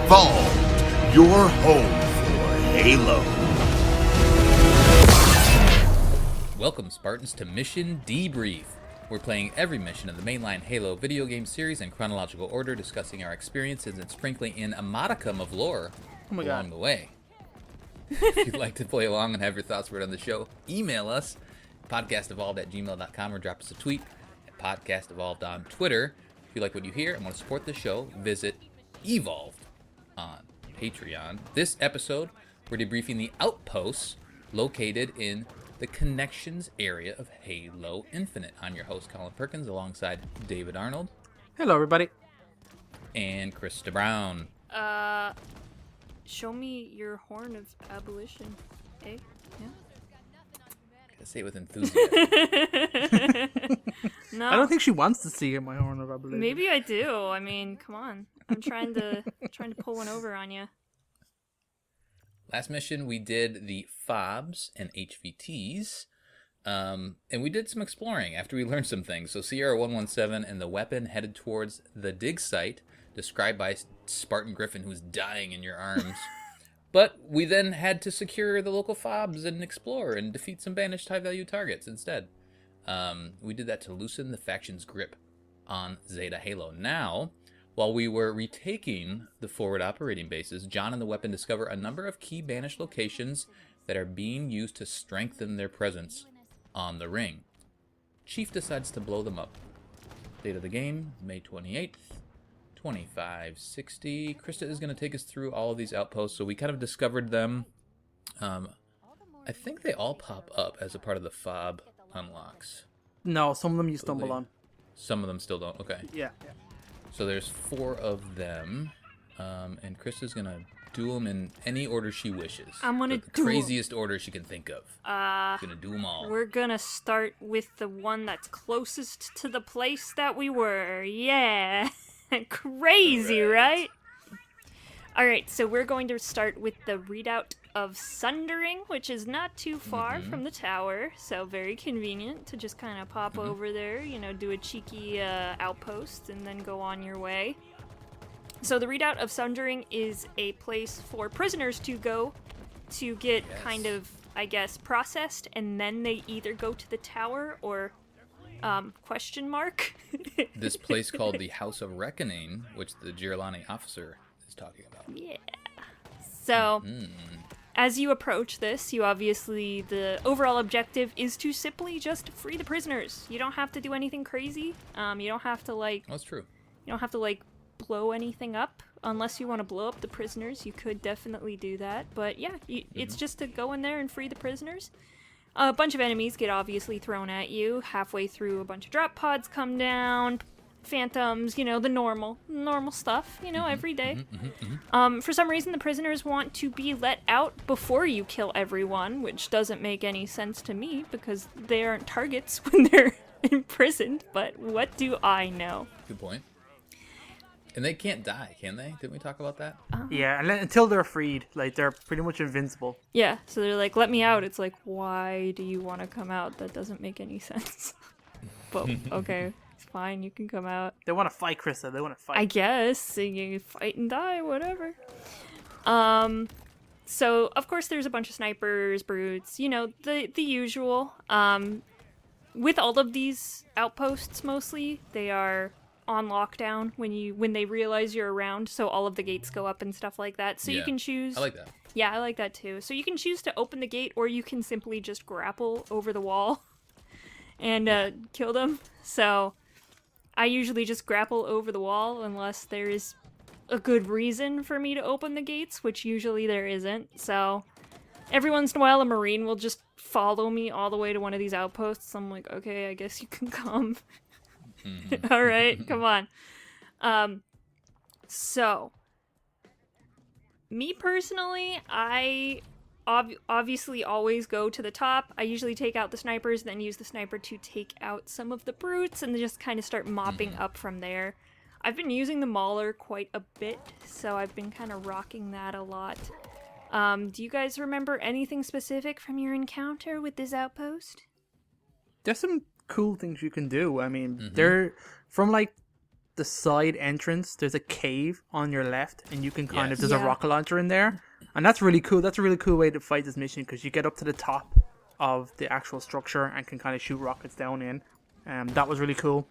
Evolved, your home for Halo. Welcome, Spartans, to Mission Debrief. We're playing every mission of the mainline Halo video game series in chronological order, discussing our experiences and sprinkling in a modicum of lore along the way. If you'd like to play along and have your thoughts read on the show, email us, podcastevolved@gmail.com, or drop us a tweet at podcastevolved on Twitter. If you like what you hear and want to support the show, visit Evolved on Patreon. This episode, we're debriefing the Outposts located in the Connections area of Halo Infinite. I'm your host, Colin Perkins, alongside David Arnold. Hello, everybody. And Krista Brown. Show me your horn of abolition. Eh? Yeah? Gotta say it with enthusiasm. No. I don't think she wants to see my horn of abolition. Maybe I do. I mean, come on. I'm trying to pull one over on you. Last mission, we did the FOBs and HVTs, and we did some exploring after we learned some things. So Sierra 117 and the weapon headed towards the dig site, described by Spartan Griffin, who's dying in your arms. But we then had to secure the local FOBs and explore and defeat some banished high-value targets instead. We did that to loosen the faction's grip on Zeta Halo. Now, while we were retaking the forward operating bases, John and the weapon discover a number of key banished locations that are being used to strengthen their presence on the ring. Chief decides to blow them up. Date of the game, May 28th, 2560. Krista is going to take us through all of these outposts. So we kind of discovered them. I think they all pop up as a part of the FOB unlocks. No, some of them you stumble on. Some of them still don't. Okay. Yeah. So there's 4 of them, and Krista's gonna do them in any order she wishes. I'm gonna the craziest order she can think of. She's gonna do them all. We're gonna start with the one that's closest to the place that we were. Yeah, crazy, right? All right, so we're going to start with the Redoubt of Sundering, which is not too far from the tower, so very convenient to just kind of pop over there, do a cheeky outpost, and then go on your way. So the Redoubt of Sundering is a place for prisoners to go to get kind of, I guess, processed, and then they either go to the tower or question mark. This place called the House of Reckoning, which the Girolani officer is talking about. Yeah. So, as you approach this, the overall objective is to simply just free the prisoners. You don't have to do anything crazy. You don't have to That's true. You don't have to blow anything up unless you want to blow up the prisoners. You could definitely do that, but yeah, it's just to go in there and free the prisoners. A bunch of enemies get obviously thrown at you. Halfway through, a bunch of drop pods come down. Phantoms, the normal stuff, every day. For some reason, the prisoners want to be let out before you kill everyone, which doesn't make any sense to me because they aren't targets when they're imprisoned, but what do I know? Good point. And they can't die, can they? Didn't we talk about that? Yeah, until they're freed. They're pretty much invincible. Yeah, so they're like, let me out. It's like, why do you want to come out? That doesn't make any sense. But, okay. Fine, you can come out. They want to fight, Krista. They want to fight. I guess. You fight and die, whatever. So, of course, there's a bunch of snipers, brutes, the usual. With all of these outposts, mostly, they are on lockdown when they realize you're around, so all of the gates go up and stuff like that. So you can choose... I like that. Yeah, I like that too. So you can choose to open the gate, or you can simply just grapple over the wall and kill them. So... I usually just grapple over the wall unless there is a good reason for me to open the gates, which usually there isn't. So every once in a while a Marine will just follow me all the way to one of these outposts. I'm like, okay, I guess you can come. All right, come on. So me personally, I obviously always go to the top. I usually take out the snipers, then use the sniper to take out some of the brutes, and then just kind of start mopping up from there. I've been using the Mauler quite a bit, so I've been kind of rocking that a lot. Do you guys remember anything specific from your encounter with this outpost? There's some cool things you can do. I mean, they're from the side entrance, there's a cave on your left, and you can kind of, there's a Yeah. rocket launcher in there. And that's really cool. That's a really cool way to fight this mission, because you get up to the top of the actual structure and can kind of shoot rockets down in. That was really cool.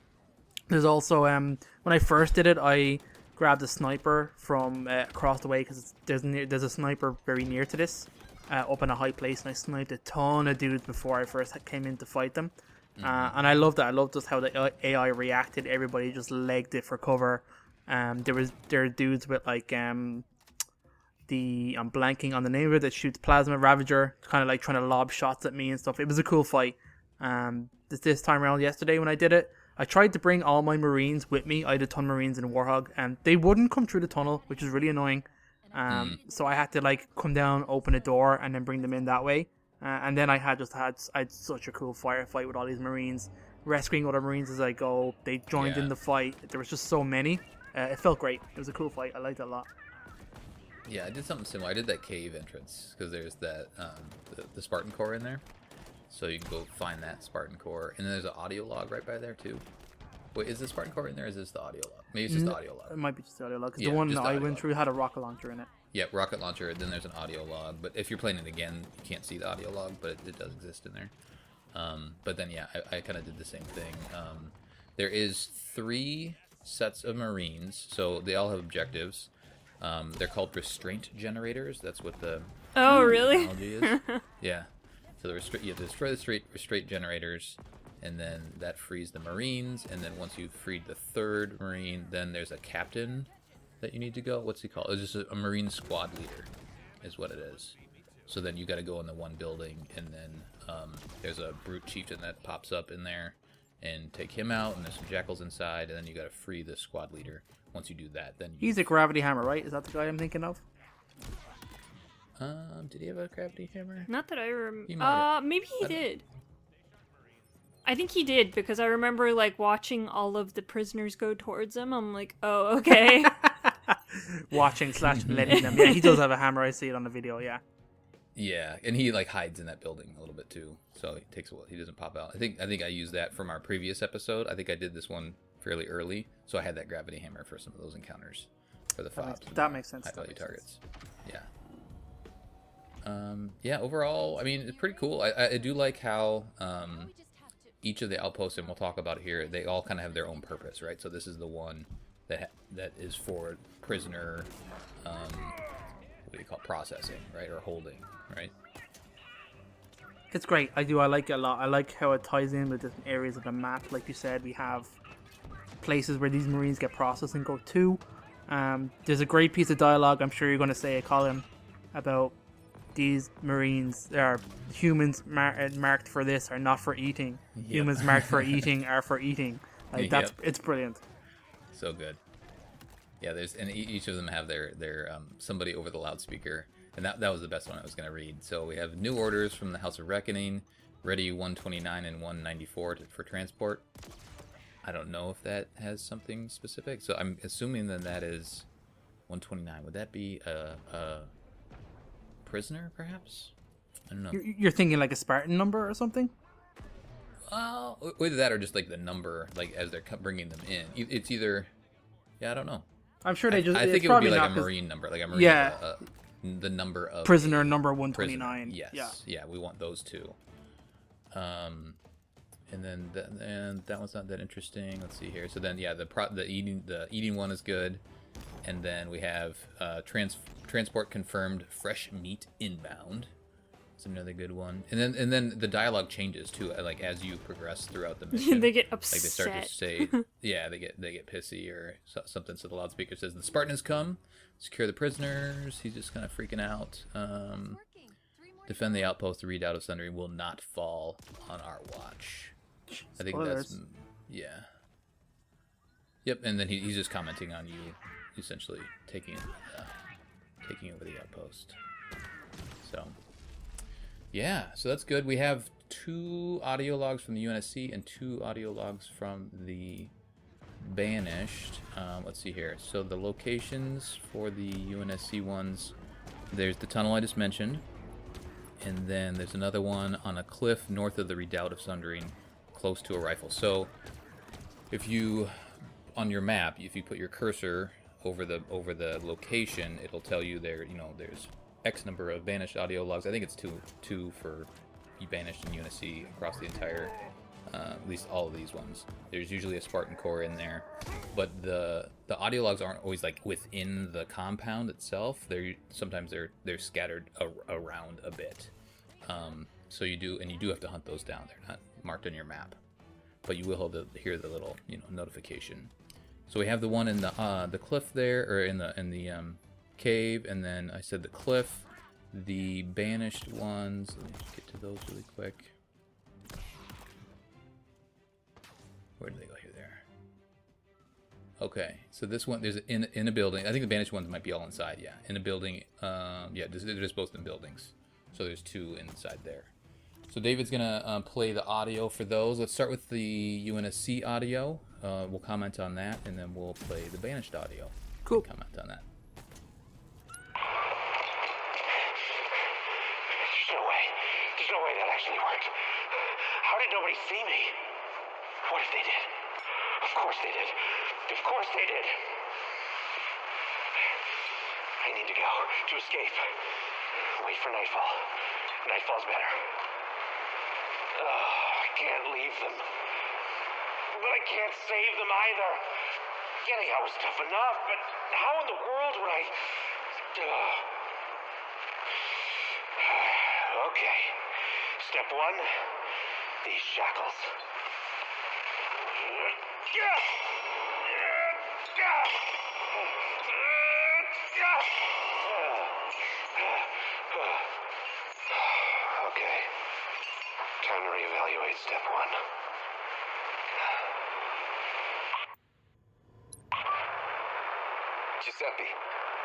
There's also, when I first did it, I grabbed a sniper from across the way, because there's a sniper very near to this, up in a high place, and I sniped a ton of dudes before I first came in to fight them. And I loved that. I loved just how the AI reacted. Everybody just legged it for cover. There are dudes with like I'm blanking on the name of it, that shoots plasma ravager, kind of like trying to lob shots at me and stuff. It was a cool fight. This time around yesterday when I did it, I tried to bring all my Marines with me. I had a ton of Marines in Warhog, and they wouldn't come through the tunnel, which is really annoying. So I had to like come down, open a door, and then bring them in that way. And then I had such a cool firefight with all these Marines, rescuing other Marines as I go. They joined in the fight. There was just so many. It felt great. It was a cool fight. I liked it a lot. Yeah, I did something similar. I did that cave entrance because there's that the Spartan core in there, so you can go find that Spartan core, and then there's an audio log right by there too. Wait, is the Spartan core in there? Or is this the audio log? Maybe it's just the audio log. It might be just the audio log, because Yeah, the one just that the I audio went log. through had a rocket launcher in it. Yeah, rocket launcher. Then there's an audio log. But if you're playing it again, you can't see the audio log, but it does exist in there. But then yeah, I kind of did the same thing. There is 3 sets of Marines, so they all have objectives. They're called restraint generators. That's what the Oh, really? terminology is. Yeah. So you have to destroy the restraint generators, and then that frees the Marines. And then once you've freed the 3rd Marine, then there's a captain that you need to go. What's he called? It's just a Marine squad leader, is what it is. So then you got to go in the one building, and then there's a brute chieftain that pops up in there, and take him out. And there's some jackals inside, and then you got to free the squad leader. Once you do that, then He's a gravity hammer, right? Is that the guy I'm thinking of? did he have a gravity hammer? Not that I He remember. might have. Maybe he did. I think he did, because I remember like watching all of the prisoners go towards him. I'm like, oh, okay. Watching / letting them. Yeah, he does have a hammer. I see it on the video. Yeah. Yeah, and he like hides in that building a little bit too, so he takes a while. He doesn't pop out. I think I used that from our previous episode. I think I did this one fairly early, so I had that gravity hammer for some of those encounters for the fobs. That makes sense. High value targets. Yeah. Yeah. Overall, I mean, it's pretty cool. I do like how each of the outposts, and we'll talk about it here, they all kind of have their own purpose, right? So this is the one that is for prisoner, what do you call it? Processing, right, or holding, right? It's great. I like it a lot. I like how it ties in with different areas of the map. Like you said, we have places where these Marines get processed and go to. There's a great piece of dialogue, I'm sure you're going to say, Colin, about these Marines are humans marked for this are not for eating. Yep. Humans marked for eating are for eating. Like it's brilliant. So good. Yeah, and each of them have their somebody over the loudspeaker, and that was the best one I was going to read. So we have new orders from the House of Reckoning, ready 129 and 194 for transport. I don't know if that has something specific, so I'm assuming that is 129. Would that be a prisoner, perhaps? I don't know. You're thinking like a Spartan number or something? Well, either that or just like the number, like as they're bringing them in. It's either, yeah, I don't know. I'm sure they just. I think it would be like a Marine number, like a Marine. Yeah. The number of Prisoner number 129. Prisoner. Yes. Yeah. Yeah, we want those two. And then that one's not that interesting. Let's see here. So then, yeah, the eating one is good, and then we have transport confirmed. Fresh meat inbound. It's another good one. And then the dialogue changes too. Like as you progress throughout the mission, They get upset. like they start to say, yeah, they get pissy or something. So the loudspeaker says, "The Spartan has come. Secure the prisoners." He's just kind of freaking out. Defend the outpost. The Redoubt of Sundering will not fall on our watch. I think that's yeah. Yep, and then he's just commenting on you, essentially taking over the outpost. So yeah, so that's good. We have 2 audio logs from the UNSC and 2 audio logs from the Banished. Let's see here. So the locations for the UNSC ones, there's the tunnel I just mentioned, and then there's another one on a cliff north of the Redoubt of Sundering, close to a rifle. So if you on your map, if you put your cursor over the location, it'll tell you there's X number of banished audio logs. I think it's two for Banished and Unicy across the entire, at least all of these ones. There's usually a Spartan core in there, but the audio logs aren't always like within the compound itself. Sometimes they're scattered around a bit. So you do have to hunt those down. They're not marked on your map, but you will hear the little notification. So we have the one in the cliff there, or in the cave, and then I said the cliff. The banished ones, let me just get to those really quick. Where did they go here? There. Okay, so this one, there's in a building. I think the banished ones might be all inside, yeah. In a building, yeah, they're just both in buildings. So there's two inside there. So David's gonna play the audio for those. Let's start with the UNSC audio. We'll comment on that, and then we'll play the banished audio. Cool. Comment on that. There's no way that actually worked. How did nobody see me? What if they did? Of course they did. Of course they did. I need to go to escape. Wait for nightfall. Nightfall's better. I can't leave them. But I can't save them either. Getting out was tough enough, but how in the world would I... Okay. Step one, these shackles. Okay. Time to reevaluate step one. Giuseppe,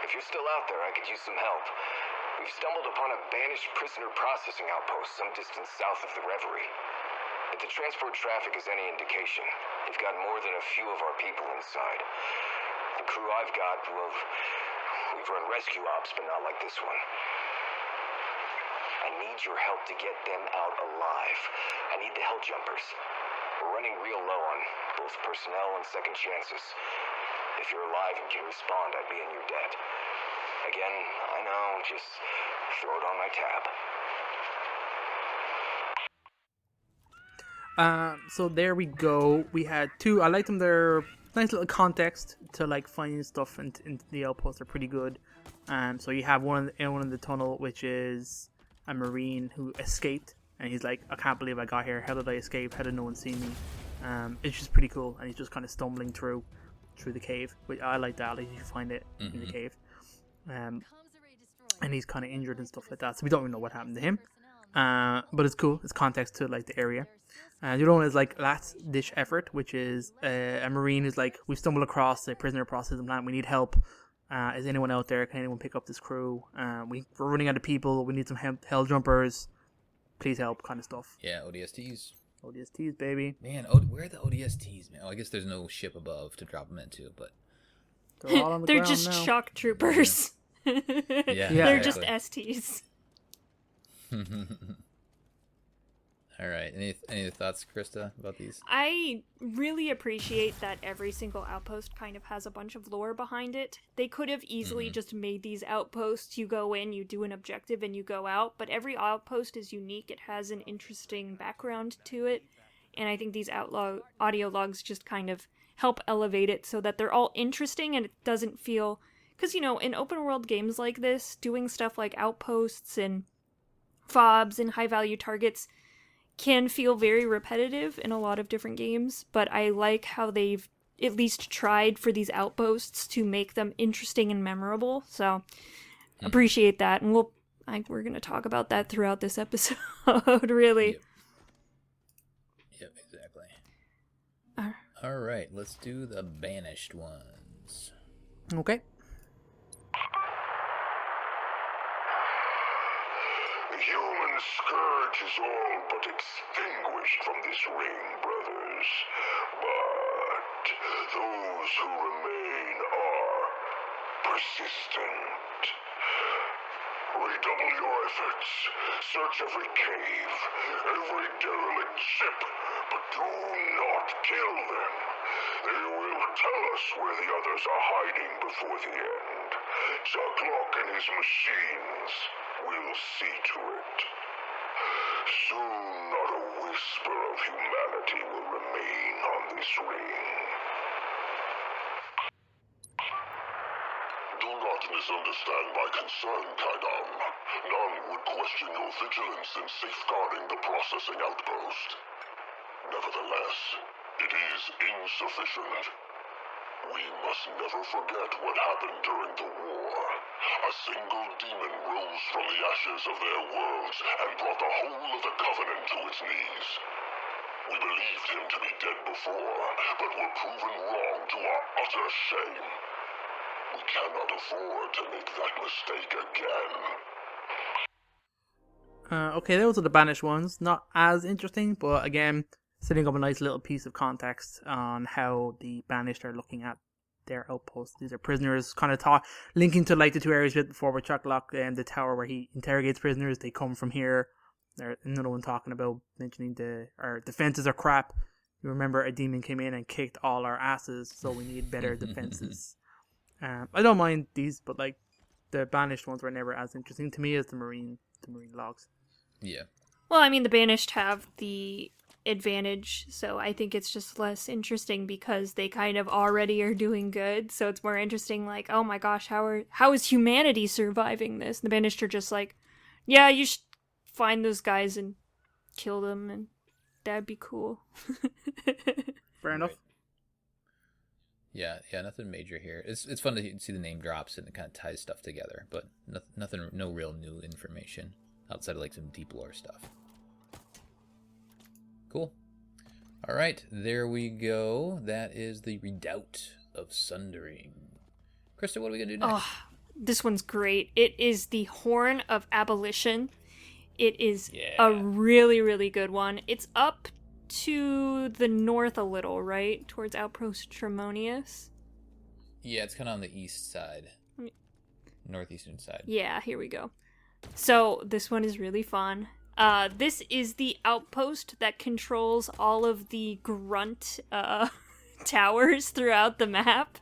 if you're still out there, I could use some help. We've stumbled upon a banished prisoner processing outpost some distance south of the Reverie. If the transport traffic is any indication, you've got more than a few of our people inside. The crew I've got, well, we've run rescue ops, but not like this one. I need your help to get them out alive. I need the hell jumpers. We're running real low on both personnel and second chances. If you're alive and can respond, I'd be in your debt. Again, I know, just throw it on my tab. So there we go. We had two. I like them. They're nice little context to like finding stuff in the outpost. They're pretty good. So you have one in the tunnel, which is a Marine who escaped, and he's like, I can't believe I got here. How did I escape? How did no one see me? It's just pretty cool, and he's just kind of stumbling through the cave. Which I like that. Like you find it in the cave. And he's kind of injured and stuff like that, so we don't really know what happened to him. But it's cool. It's context to like the area. The other one is like last ditch effort, which is a Marine who's like, we stumbled across a prisoner processing plant. We need help. Is anyone out there? Can anyone pick up this crew? We're running out of people. We need some hell jumpers. Please help, kind of stuff. Yeah, ODSTs. ODSTs, baby. Man, where are the ODSTs, man? Oh, I guess there's no ship above to drop them into, but they're all on the They're ground just now. shock troopers. Yeah, They're exactly. just STs. All right. Any thoughts, Krista, about these? I really appreciate that every single outpost kind of has a bunch of lore behind it. They could have easily just made these outposts. You go in, you do an objective, and you go out. But every outpost is unique. It has an interesting background to it. And I think these audio logs just kind of help elevate it so that they're all interesting and it doesn't feel... Because, you know, in open world games like this, doing stuff like outposts and fobs and high value targets can feel very repetitive in a lot of different games, but I like how they've at least tried for these outposts to make them interesting and memorable, so appreciate that, and we're going to talk about that throughout this episode, really. Yep, exactly. All right, let's do the banished ones. Okay. The human scourge is all but extinguished from this ring, brothers. But those who remain are persistent. Redouble your efforts. Search every cave, every derelict ship. But do not kill them. They will tell us where the others are hiding before the end. Chucklock and his machines will see to it. Soon not a whisper of humanity will remain on this ring. Do not misunderstand my concern, Kaidam. None would question your vigilance in safeguarding the processing outpost. Nevertheless, it is insufficient. We must never forget what happened during the war. A single demon rose from the ashes of their worlds and brought the whole of the Covenant to its knees. We believed him to be dead before, but were proven wrong to our utter shame. We cannot afford to make that mistake again. Okay, those are the Banished ones. Not as interesting, but again, setting up a nice little piece of context on how the Banished are looking at their outposts. These are prisoners, kind of linking to like the two areas we had before with Chucklock and the tower where he interrogates prisoners. They come from here. There's another one talking about mentioning our defenses are crap. You remember a demon came in and kicked all our asses, so we need better defenses. I don't mind these, but like the Banished ones were never as interesting to me as the marine logs. Yeah. Well, I mean, the Banished have the advantage, so I think it's just less interesting because they kind of already are doing good. So it's more interesting, like, oh my gosh, how is humanity surviving this? And the Banished are just like, yeah, you should find those guys and kill them, and that'd be cool. Fair enough. Yeah, nothing major here. It's fun to see the name drops and it kind of ties stuff together, but nothing, no real new information outside of like some deep lore stuff. Cool. All right, there we go. That is the Redoubt of Sundering. Krista, what are we gonna do next? Oh, this one's great. It is the Horn of Abolition. It is a really, really good one. It's up to the north a little, right? Towards Outpost Tremonius. Yeah, it's kind of on the east side. Northeastern side. Yeah, here we go. So, this one is really fun. This is the outpost that controls all of the grunt towers throughout the map.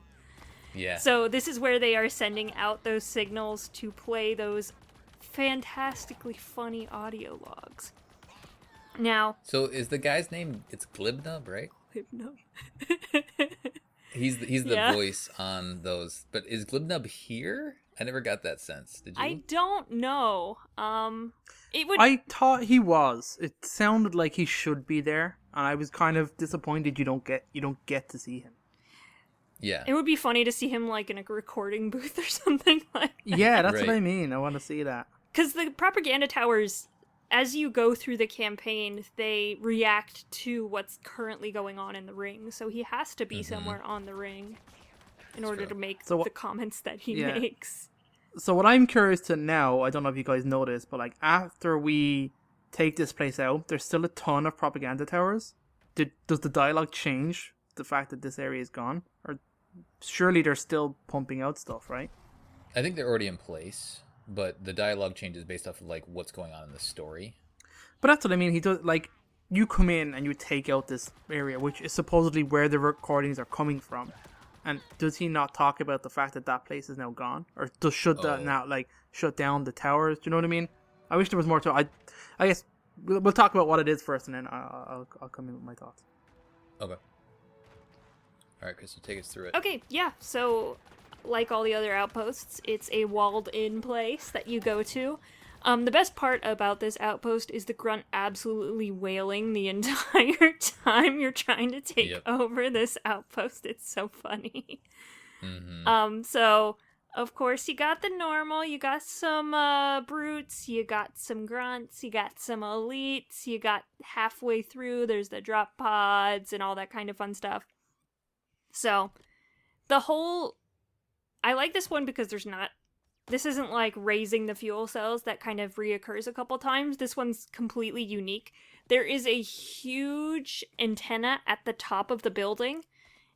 Yeah. So, this is where they are sending out those signals to play those fantastically funny audio logs. Now, so is the guy's name? It's Glibnub, right? Glibnub. He's the voice on those. But is Glibnub here? I never got that sense. Did you? I don't know. It would. I thought he was. It sounded like he should be there, and I was kind of disappointed you don't get to see him. Yeah. It would be funny to see him like in a recording booth or something like that. Yeah, that's Right. what I mean. I want to see that. Because the propaganda towers, as you go through the campaign, they react to what's currently going on in the ring. So he has to be somewhere on the ring in order to make So the comments that he yeah. makes. So what I'm curious to know, I don't know if you guys know this, but like after we take this place out, there's still a ton of propaganda towers. Does the dialogue change the fact that this area is gone? Or surely they're still pumping out stuff, right? I think they're already in place, but the dialogue changes based off of like what's going on in the story. But that's what I mean. He does, like, you come in and you take out this area, which is supposedly where the recordings are coming from. And does he not talk about the fact that that place is now gone, or should that now like shut down the towers? Do you know what I mean? I wish there was more to it. I guess we'll talk about what it is first, and then I'll come in with my thoughts. Okay. All right, Crystal, take us through it. Okay, yeah. So, like all the other outposts, it's a walled-in place that you go to. The best part about this outpost is the grunt absolutely wailing the entire time you're trying to take over this outpost. It's so funny. Mm-hmm. So, of course, you got the normal, you got some brutes, you got some grunts, you got some elites, you got halfway through, there's the drop pods and all that kind of fun stuff. So, I like this one because this isn't like raising the fuel cells that kind of reoccurs a couple times. This one's completely unique. There is a huge antenna at the top of the building.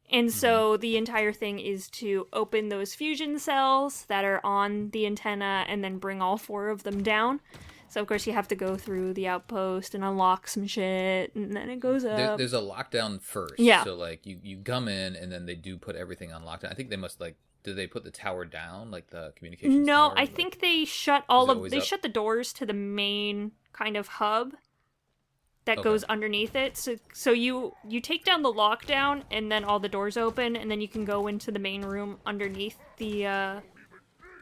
And so the entire thing is to open those fusion cells that are on the antenna and then bring all 4 of them down. So of course you have to go through the outpost and unlock some shit, and then it goes up. There's a lockdown first. Yeah. So like you come in, and then they do put everything on lockdown. I think they must like. Do they put the tower down, like the communications No, tower? I Like, think they shut shut the doors to the main kind of hub that goes underneath it. So you take down the lockdown, and then all the doors open, and then you can go into the main room underneath the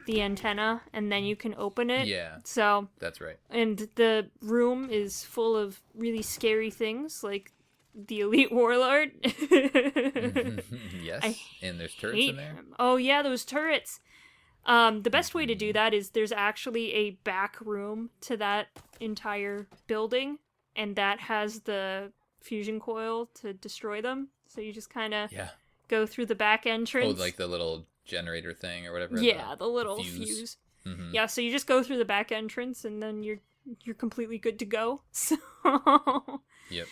antenna, and then you can open it. Yeah. So that's right. and the room is full of really scary things, like the Elite Warlord. Yes, and there's turrets in there. Him. Oh yeah, those turrets. The best way to do that is there's actually a back room to that entire building, and that has the fusion coil to destroy them. So you just kind of go through the back entrance. Oh, like the little generator thing or whatever. Yeah, the little fuse. Mm-hmm. Yeah, so you just go through the back entrance, and then you're completely good to go. So yep.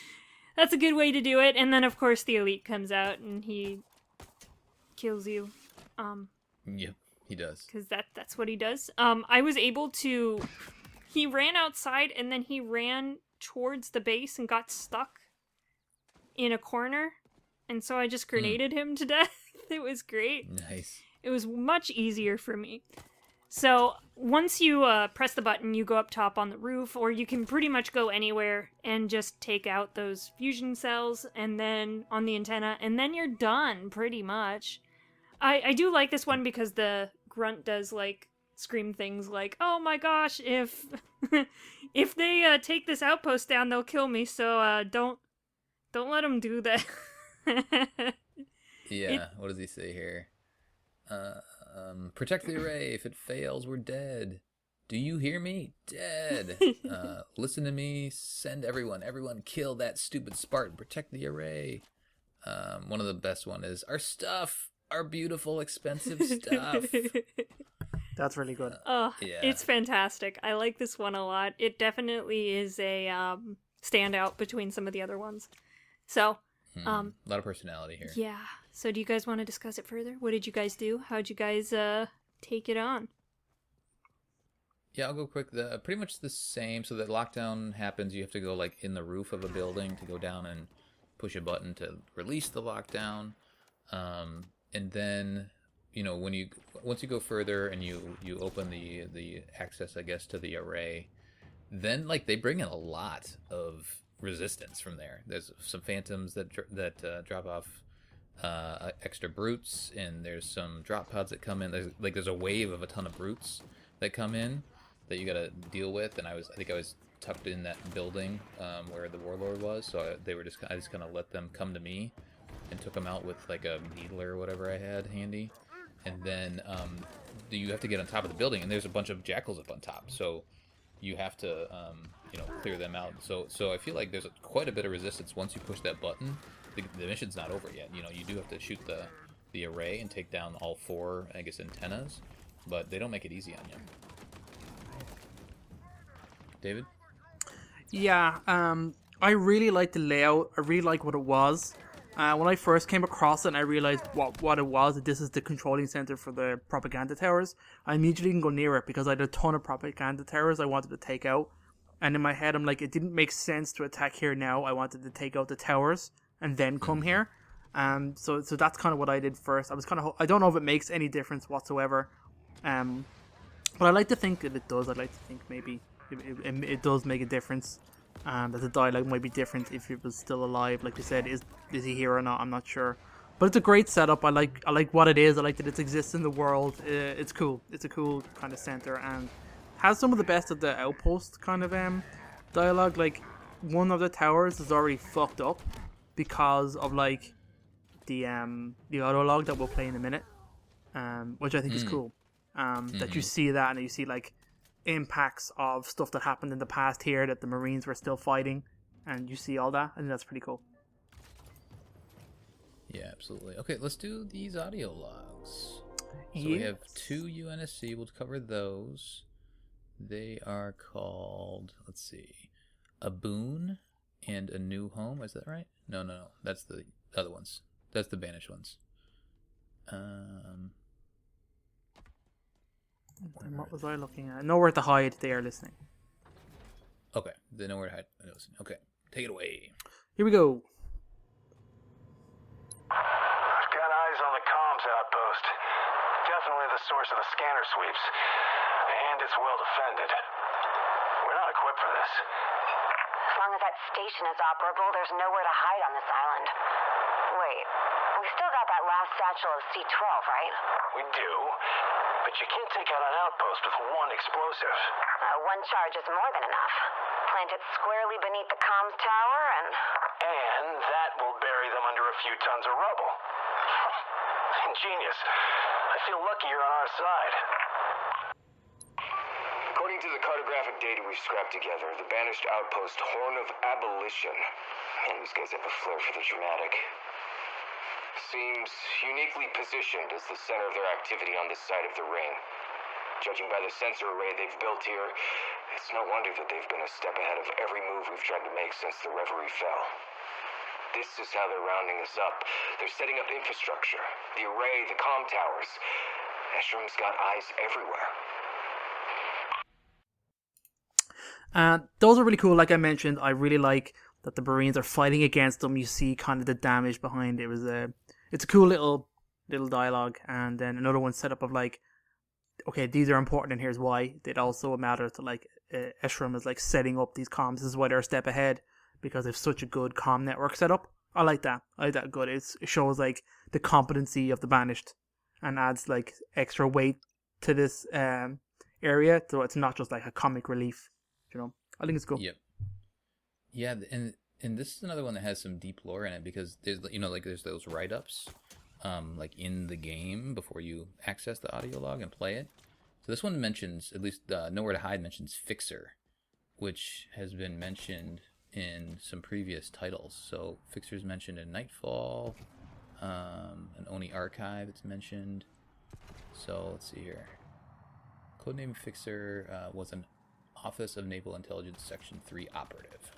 That's a good way to do it. And then, of course, the Elite comes out, and he kills you. Yep, he does. Because that's what he does. I was able to... He ran outside, and then he ran towards the base and got stuck in a corner. And so I just grenaded him to death. It was great. Nice. It was much easier for me. So once you press the button, you go up top on the roof, or you can pretty much go anywhere and just take out those fusion cells, and then on the antenna, and then you're done, pretty much. I do like this one because the grunt does, like, scream things like, oh my gosh, if if they take this outpost down, they'll kill me, so don't let them do that. Yeah, what does he say here? Protect the array. If it fails, we're dead. Do you hear me? Dead. Listen to me. Send everyone. Everyone kill that stupid Spartan. Protect the array. One of the best one is our stuff. Our beautiful, expensive stuff. That's really good. Oh, yeah. It's fantastic. I like this one a lot. It definitely is a standout between some of the other ones. So, a lot of personality here. Yeah. So do you guys want to discuss it further? What did you guys do? How'd you guys take it on? Yeah, I'll go quick. Pretty much the same. So that lockdown happens, you have to go like in the roof of a building to go down and push a button to release the lockdown. And then, you know, once you go further and you open the access, I guess, to the array, then like they bring in a lot of resistance from there. There's some phantoms that drop off extra brutes, and there's some drop pods that come in. There's a wave of a ton of brutes that come in that you gotta deal with, and I think I was tucked in that building where the warlord was, so I just kind of let them come to me and took them out with like a needler or whatever I had handy. And then you have to get on top of the building, and there's a bunch of jackals up on top, so you have to clear them out. So I feel like there's quite a bit of resistance once you push that button. The mission's not over yet. You know, you do have to shoot the array and take down all 4, I guess, antennas, but they don't make it easy on you. David? Yeah, I really like the layout. I really like what it was. When I first came across it and I realized what it was, that this is the controlling center for the propaganda towers, I immediately didn't go near it because I had a ton of propaganda towers I wanted to take out. And in my head, I'm like, it didn't make sense to attack here now. I wanted to take out the towers and then come here. So that's kind of what I did first. I don't know if it makes any difference whatsoever. But I like to think that it does. I like to think maybe it does make a difference. That the dialogue might be different if he was still alive. Like you said, is he here or not? I'm not sure. But it's a great setup. I like what it is. I like that it exists in the world. It's cool. It's a cool kind of center and has some of the best of the Outpost kind of dialogue. Like one of the towers is already fucked up because of like the auto log that we'll play in a minute, which I think is cool. That you see that and you see like impacts of stuff that happened in the past here that the Marines were still fighting, and you see all that. I think that's pretty cool. Yeah, absolutely. Okay, let's do these audio logs. So we have 2 UNSC. We'll cover those. They are called, let's see, A Boon and A New Home. Is that right? No. That's the other ones. That's the Banished ones. What was I looking at? Nowhere to Hide. They are listening. Okay, they know where to hide. Okay, take it away. Here we go. I've got eyes on the comms outpost. Definitely the source of the scanner sweeps. And it's well defended. We're not equipped for this. As long as that station is operable, there's nowhere to hide on this island. Wait, we still got that last satchel of C-12, right? We do. But you can't take out an outpost with one explosive. One charge is more than enough. Plant it squarely beneath the comms tower and... And that will bury them under a few tons of rubble. Ingenious. I feel lucky you're on our side. According to the cartographic data we've scrapped together, the banished outpost Horn of Abolition. Man, these guys have a flair for the dramatic. Seems uniquely positioned as the center of their activity on this side of the ring. Judging by the sensor array they've built here, it's no wonder that they've been a step ahead of every move we've tried to make since the Reverie fell. This is how they're rounding us up. They're setting up infrastructure, the array, the comm towers. Eshrum's got eyes everywhere. Those are really cool. Like I mentioned, I really like that the Marines are fighting against them. You see kind of the damage behind it. It's a cool little dialogue, and then another one set up of like, okay, these are important and here's why. It also matters to like Eshram is like setting up these comms. This is why they're a step ahead, because they've such a good comm network set up. I like that. Good. It shows like the competency of the Banished and adds like extra weight to this area, so it's not just like a comic relief. You know, I think it's cool. Yep. Yeah, and this is another one that has some deep lore in it, because there's there's those write-ups like in the game before you access the audio log and play it. So this one mentions, at least Nowhere to Hide mentions Fixer, which has been mentioned in some previous titles. So Fixer's mentioned in Nightfall, an Oni archive it's mentioned. So let's see here. Codename Fixer was an Office of Naval Intelligence Section 3 operative.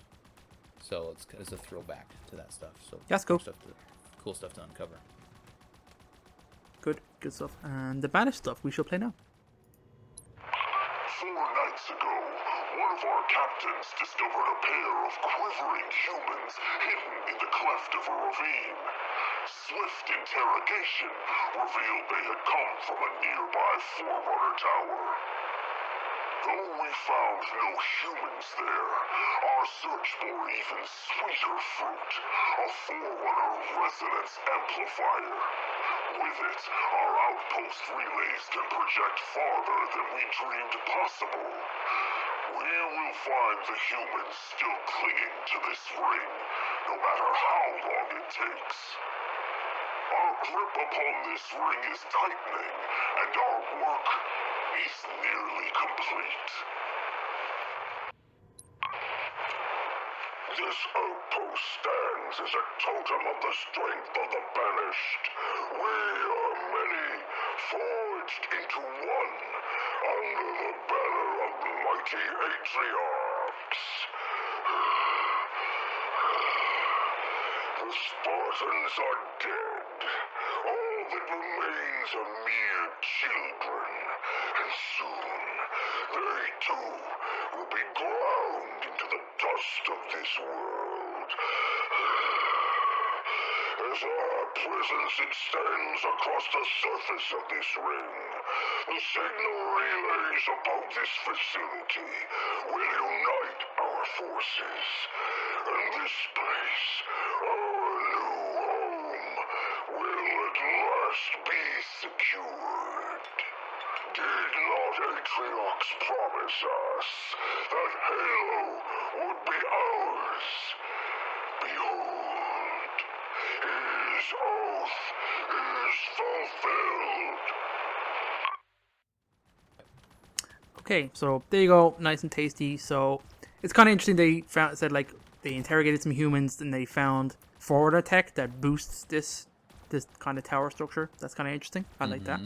So it's a throwback to that stuff. So that's cool. Cool stuff to uncover. Good stuff. And the Banished stuff we shall play now. 4 nights ago, one of our captains discovered a pair of quivering humans hidden in the cleft of a ravine. Swift interrogation revealed they had come from a nearby Forerunner tower. Though we found no humans there, our search bore even sweeter fruit, a Forerunner resonance amplifier. With it, our outpost relays can project farther than we dreamed possible. We will find the humans still clinging to this ring, no matter how long it takes. Our grip upon this ring is tightening, and our work is nearly complete. This outpost stands as a totem of the strength of the Banished. We are many, forged into one, under the banner of mighty Atriarchs. The Spartans are dead. All that remains are mere children, and soon they too will be ground into the dust of this world. As our presence extends across the surface of this ring, the signal relays above this facility will unite our forces, and this place, our new home, will at last be secured. Did not Atriox promise us that Halo would be ours? Behold, his oath is fulfilled. Okay, so there you go, nice and tasty. So it's kind of interesting. They said like they interrogated some humans and they found forwarder tech that boosts this kind of tower structure. That's kind of interesting. I like that.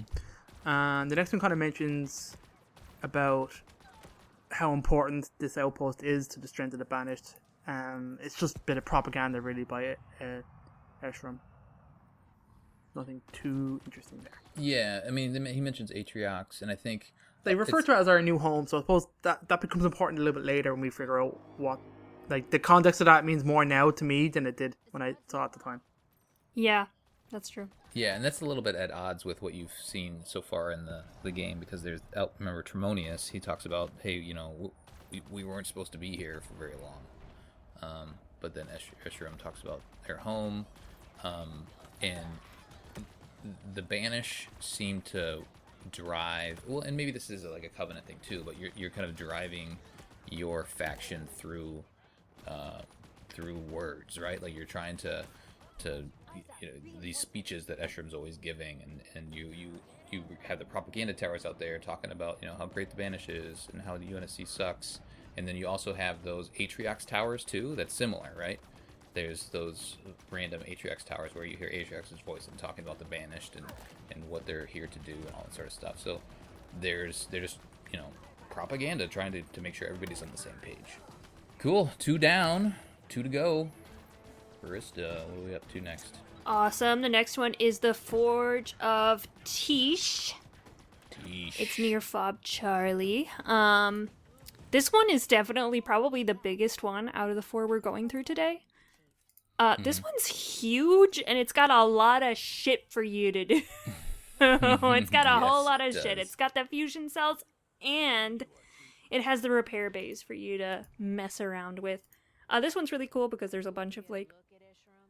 And the next one kind of mentions about how important this outpost is to the strength of the Banished. It's just a bit of propaganda, really, by Eshram. nothing too interesting there. Yeah, I mean, he mentions Atriox, and I think They refer to it as our new home, so I suppose that becomes important a little bit later when we figure out what, like, the context of that means more now to me than it did when I saw it at the time. Yeah, that's true. Yeah, and that's a little bit at odds with what you've seen so far in the game, because remember Tremonius, he talks about, hey, you know, we weren't supposed to be here for very long. But then Escharum talks about their home, and the Banished seem to drive, well, and maybe this is like a Covenant thing too, but you're kind of driving your faction through words, right? Like you're trying to you know, these speeches that Escharim's always giving, and you have the propaganda towers out there talking about, you know, how great the Banished is and how the UNSC sucks, and then you also have those Atriox towers too. That's similar, right? There's those random Atriox towers where you hear Atriox's voice and talking about the Banished and what they're here to do and all that sort of stuff. So they're just, you know, propaganda trying to make sure everybody's on the same page. Cool. 2 down, 2 to go. Barista, what are we up to next? Awesome. The next one is the Forge of Teash. Teash. It's near Fob Charlie. This one is definitely probably the biggest one out of the 4 we're going through today. This one's huge, and it's got a lot of shit for you to do. It's got a whole lot of shit. It's got the fusion cells, and it has the repair bays for you to mess around with. This one's really cool because there's a bunch of, like,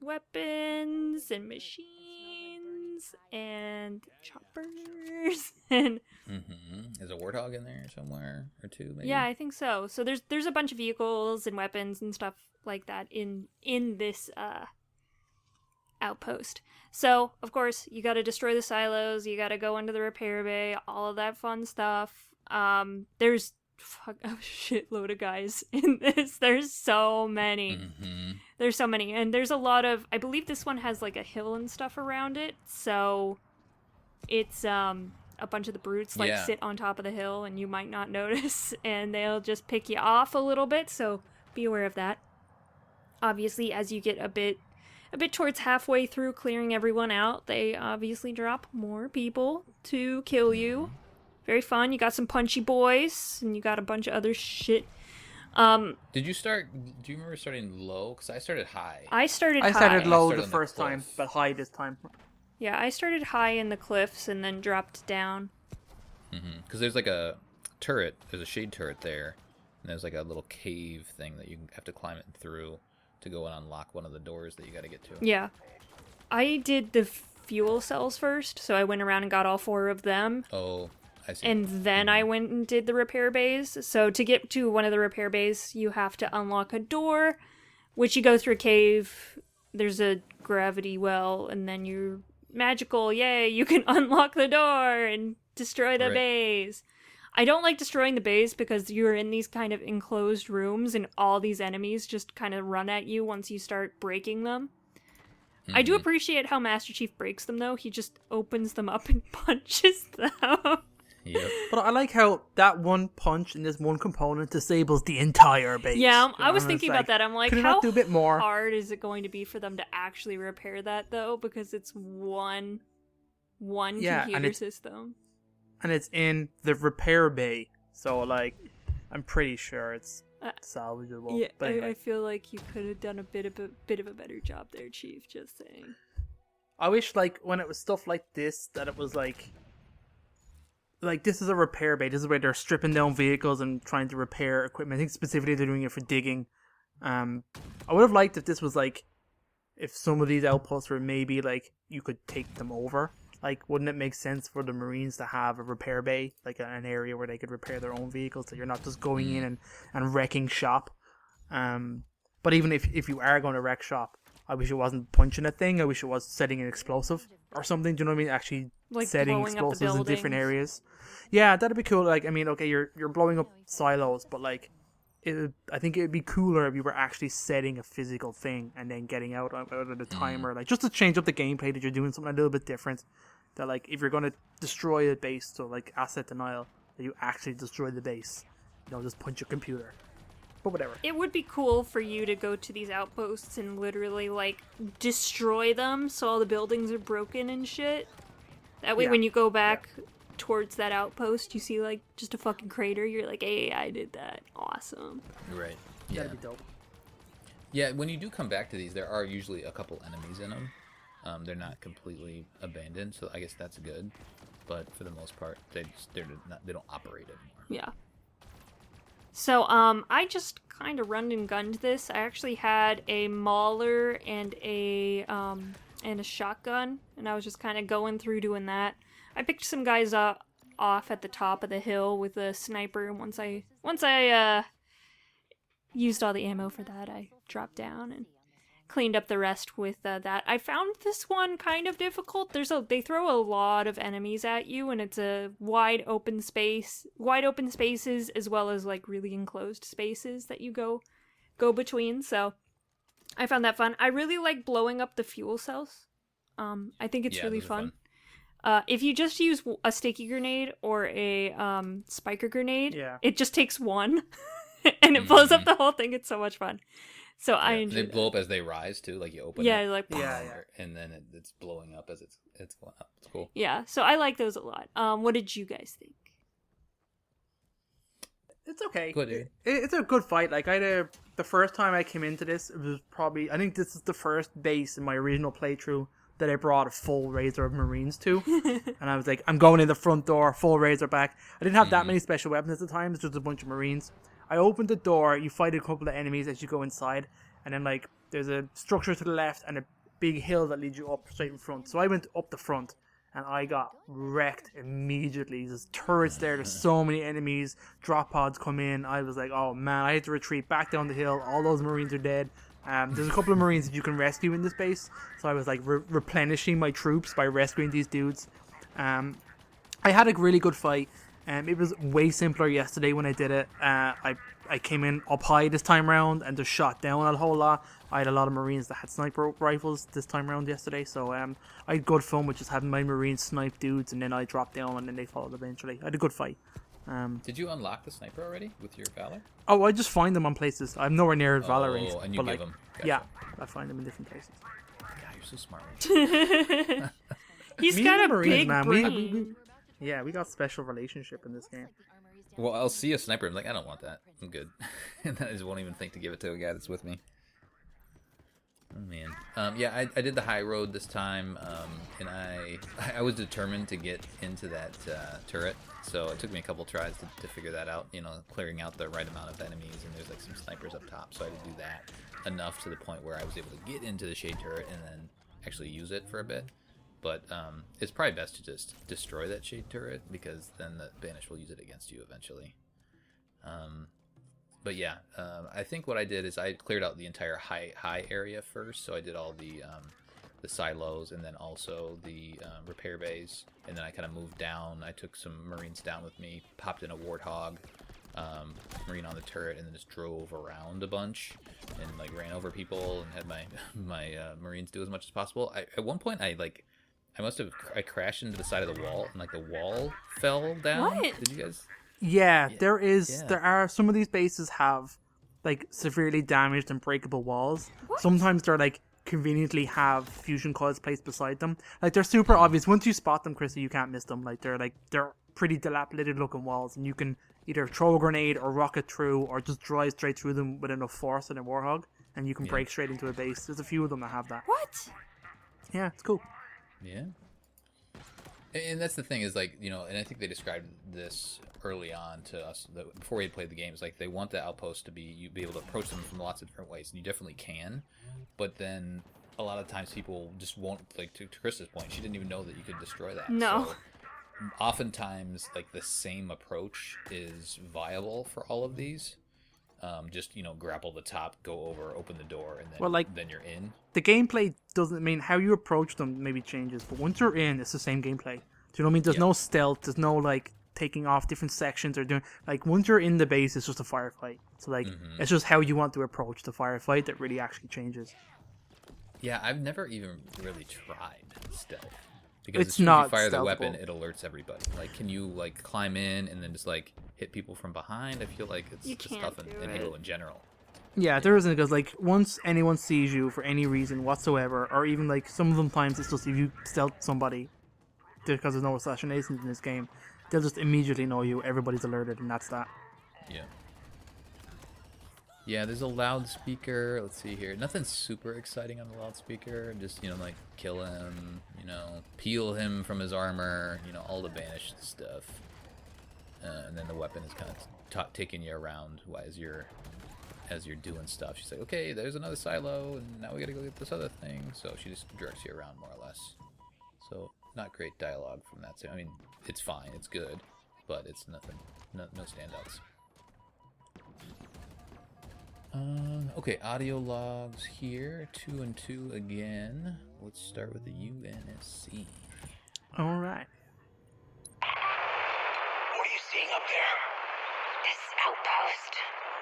weapons and machines and choppers and There's a warthog in there somewhere or 2, maybe. yeah, I think so. So there's a bunch of vehicles and weapons and stuff like that in this outpost. So of course you got to destroy the silos, you got to go into the repair bay, all of that fun stuff. There's a shitload of guys in this. There's so many. There's so many, and there's a lot of, I believe this one has like a hill and stuff around it, so it's a bunch of the brutes like sit on top of the hill and you might not notice, and they'll just pick you off a little bit, so be aware of that. Obviously, as you get a bit towards halfway through clearing everyone out, they obviously drop more people to kill you. Very fun. You got some punchy boys, and you got a bunch of other shit. Do you remember starting low? Because I started high. I started low the first time, but high this time. Yeah, I started high in the cliffs and then dropped down. Because there's like a turret, there's a shade turret there, and there's like a little cave thing that you have to climb it through to go and unlock one of the doors that you got to get to. Yeah. I did the fuel cells first, so I went around and got all 4 of them. Oh, I see. And then I went and did the repair bays. So to get to one of the repair bays, you have to unlock a door, which you go through a cave. There's a gravity well, and then you're magical. Yay, you can unlock the door and destroy the bays. I don't like destroying the bays because you're in these kind of enclosed rooms and all these enemies just kind of run at you once you start breaking them. I do appreciate how Master Chief breaks them, though. He just opens them up and punches them. Yep. But I like how that one punch in this one component disables the entire base. Yeah, I was thinking about that. I'm like, how do a bit more? hard is it going to be for them to actually repair that, though? Because it's one computer system. And it's in the repair bay. So, like, I'm pretty sure it's salvageable. Yeah, but anyway. I feel like you could have done a bit of a better job there, Chief. Just saying. I wish, like, when it was stuff like this, that it was like this is a repair bay. This is where they're stripping down vehicles and trying to repair equipment. I think specifically they're doing it for digging. I would have liked if this was like, if some of these outposts were maybe like you could take them over. Like, wouldn't it make sense for the Marines to have a repair bay, like an area where they could repair their own vehicles, so you're not just going in and wrecking shop. But even if you are going to wreck shop, I wish it wasn't punching a thing. I wish it was setting an explosive or something. Do you know what I mean? Actually, like setting explosives in different areas. Yeah, that'd be cool. Like, I mean, okay, you're blowing up silos, but like, I think it'd be cooler if you were actually setting a physical thing and then getting out of the timer, like just to change up the gameplay, that you're doing something a little bit different. That like, if you're going to destroy a base, so like asset denial, that you actually destroy the base. You don't just punch your computer. But whatever. It would be cool for you to go to these outposts and literally, like, destroy them so all the buildings are broken and shit. That way, when you go back towards that outpost, you see, like, just a fucking crater. You're like, hey, I did that. Awesome. Right. Yeah. That'd be dope. Yeah, when you do come back to these, there are usually a couple enemies in them. They're not completely abandoned, so I guess that's good. But for the most part, they don't operate anymore. Yeah. So, I just kind of run and gunned this. I actually had a mauler and a shotgun, and I was just kind of going through doing that. I picked some guys off at the top of the hill with a sniper, and once I used all the ammo for that, I dropped down and cleaned up the rest with that. I found this one kind of difficult. They throw a lot of enemies at you, and it's a wide open spaces, as well as like really enclosed spaces that you go between. So I found that fun. I really like blowing up the fuel cells. I think it's really fun. If you just use a sticky grenade or a spiker grenade, it just takes one, and it blows up the whole thing. It's so much fun. So I enjoy. They blow up as they rise too, like you open it, and then it's blowing up as it's going up. It's cool. Yeah, so I like those a lot. What did you guys think? It's okay. Good. It's a good fight. Like the first time I came into this, it was probably, I think this is the first base in my original playthrough that I brought a full Razor of Marines to. And I was like, I'm going in the front door, full Razor back. I didn't have that many special weapons at the time. It's just a bunch of Marines. I opened the door, you fight a couple of enemies as you go inside, and then like there's a structure to the left and a big hill that leads you up straight in front. So I went up the front and I got wrecked immediately. There's turrets there's so many enemies, drop pods come in. I was like, oh man, I had to retreat back down the hill. All those Marines are dead. There's a couple of Marines that you can rescue in this base, so I was like replenishing my troops by rescuing these dudes. I had a really good fight. It was way simpler yesterday when I did it. I came in up high this time round and just shot down a whole lot. I had a lot of Marines that had sniper rifles this time round yesterday, so I had good fun with just having my Marines snipe dudes, and then I dropped down and then they followed eventually. I had a good fight. Did you unlock the sniper already with your Valor? Oh, I just find them on places. I'm nowhere near Valor range. Oh, and you give them. Gotcha. Yeah, I find them in different places. God, you're so smart. He's got a big brain. We got special relationship in this game. Well, I'll see a sniper. I'm like, I don't want that. I'm good. And I just won't even think to give it to a guy that's with me. Oh man. I did the high road this time, and I was determined to get into that turret. So it took me a couple tries to figure that out. You know, clearing out the right amount of enemies, and there's like some snipers up top. So I had to do that enough to the point where I was able to get into the shade turret and then actually use it for a bit. But it's probably best to just destroy that shade turret, because then the Banished will use it against you eventually. But yeah, I think what I did is I cleared out the entire high area first. So I did all the silos and then also the repair bays. And then I kind of moved down. I took some Marines down with me, popped in a Warthog, Marine on the turret, and then just drove around a bunch and like ran over people and had my Marines do as much as possible. At one point I crashed into the side of the wall, and like the wall fell down. What? Did you guys? Yeah, there are some of these bases have like severely damaged and breakable walls. What? Sometimes they're like conveniently have fusion coils placed beside them. Like they're super obvious. Once you spot them, Chrissy, you can't miss them. Like they're pretty dilapidated looking walls, and you can either throw a grenade or rocket through, or just drive straight through them with enough force in a Warthog, and you can break straight into a base. There's a few of them that have that. What? Yeah, it's cool. Yeah. And that's the thing is, like, you know, and I think they described this early on to us before we had played the games. Like, they want the outpost to be able to approach them from lots of different ways, and you definitely can. But then a lot of times people just won't, like, to Krista's point, she didn't even know that you could destroy that. No. So oftentimes, like, the same approach is viable for all of these. Just, you know, grapple the top, go over, open the door, and then, then you're in. The gameplay doesn't mean how you approach them maybe changes, but once you're in, it's the same gameplay. Do you know what I mean? There's no stealth, there's no, like, taking off different sections or doing, like, once you're in the base, it's just a firefight. So, like, it's just how you want to approach the firefight that really actually changes. Yeah, I've never even really tried stealth. Because It's as soon as you not fire the stealthable. weapon, it alerts everybody. Like, can you like climb in and then just like hit people from behind? I feel like it's You just can't tough do in it. Halo in general. Yeah, there isn't, because like once anyone sees you for any reason whatsoever, or even like some of them times it's just if you stealth somebody because there's no assassinations in this game, they'll just immediately know you. Everybody's alerted, and that's that. Yeah. Yeah, there's a loudspeaker. Let's see here. Nothing super exciting on the loudspeaker. Just, like kill him, peel him from his armor, all the banished stuff. And then the weapon is kind of taking you around as you're doing stuff. She's like, okay, there's another silo, and now we gotta go get this other thing. So she just directs you around more or less. So not great dialogue from that side. I mean, it's fine, it's good, but it's nothing, no standouts. Okay, audio logs here. 2 and 2 again. Let's start with the UNSC. All right. What are you seeing up there? This outpost.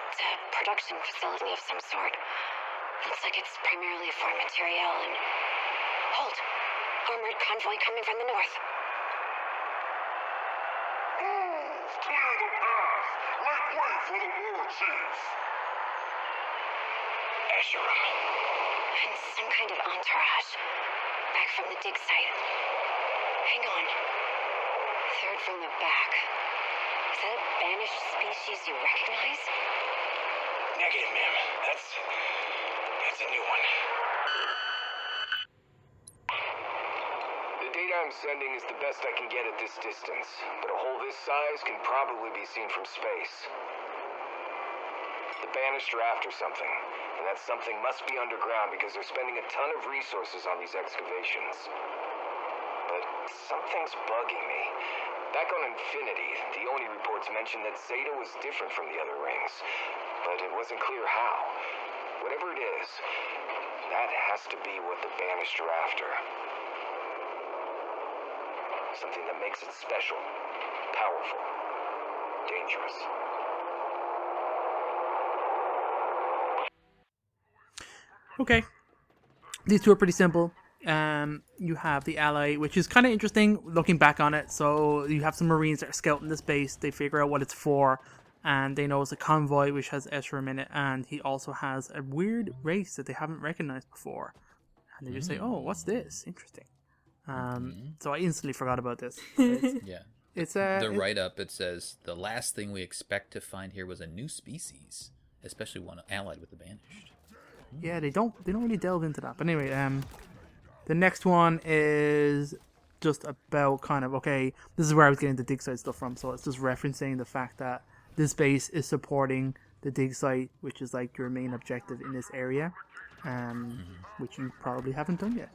It's a production facility of some sort. Looks like it's primarily for material and... Hold! Armored convoy coming from the north. Move! Clear the path! Make way for the war chief! Asherim. And some kind of entourage. Back from the dig site. Hang on. Third from the back. Is that a banished species you recognize? Negative, ma'am. That's a new one. The data I'm sending is the best I can get at this distance, but a hole this size can probably be seen from space. The Banished are after something, and that something must be underground because they're spending a ton of resources on these excavations. But something's bugging me. Back on Infinity, the Oni reports mentioned that Zeta was different from the other rings, but it wasn't clear how. Whatever it is, that has to be what the Banished are after. Something that makes it special, powerful, dangerous. Okay. These two are pretty simple. You have the Ally, which is kind of interesting looking back on it. So you have some Marines that are scouting this base. They figure out what it's for, and they know it's a convoy which has Esrim in it, and he also has a weird race that they haven't recognized before. And they just say, "Oh, what's this? Interesting." So I instantly forgot about this. Yeah. It's The write-up, it says, the last thing we expect to find here was a new species, especially one allied with the Banished. Yeah, they don't really delve into that. But anyway, the next one is just about kind of, okay, this is where I was getting the dig site stuff from. So it's just referencing the fact that this base is supporting the dig site, which is like your main objective in this area, which you probably haven't done yet.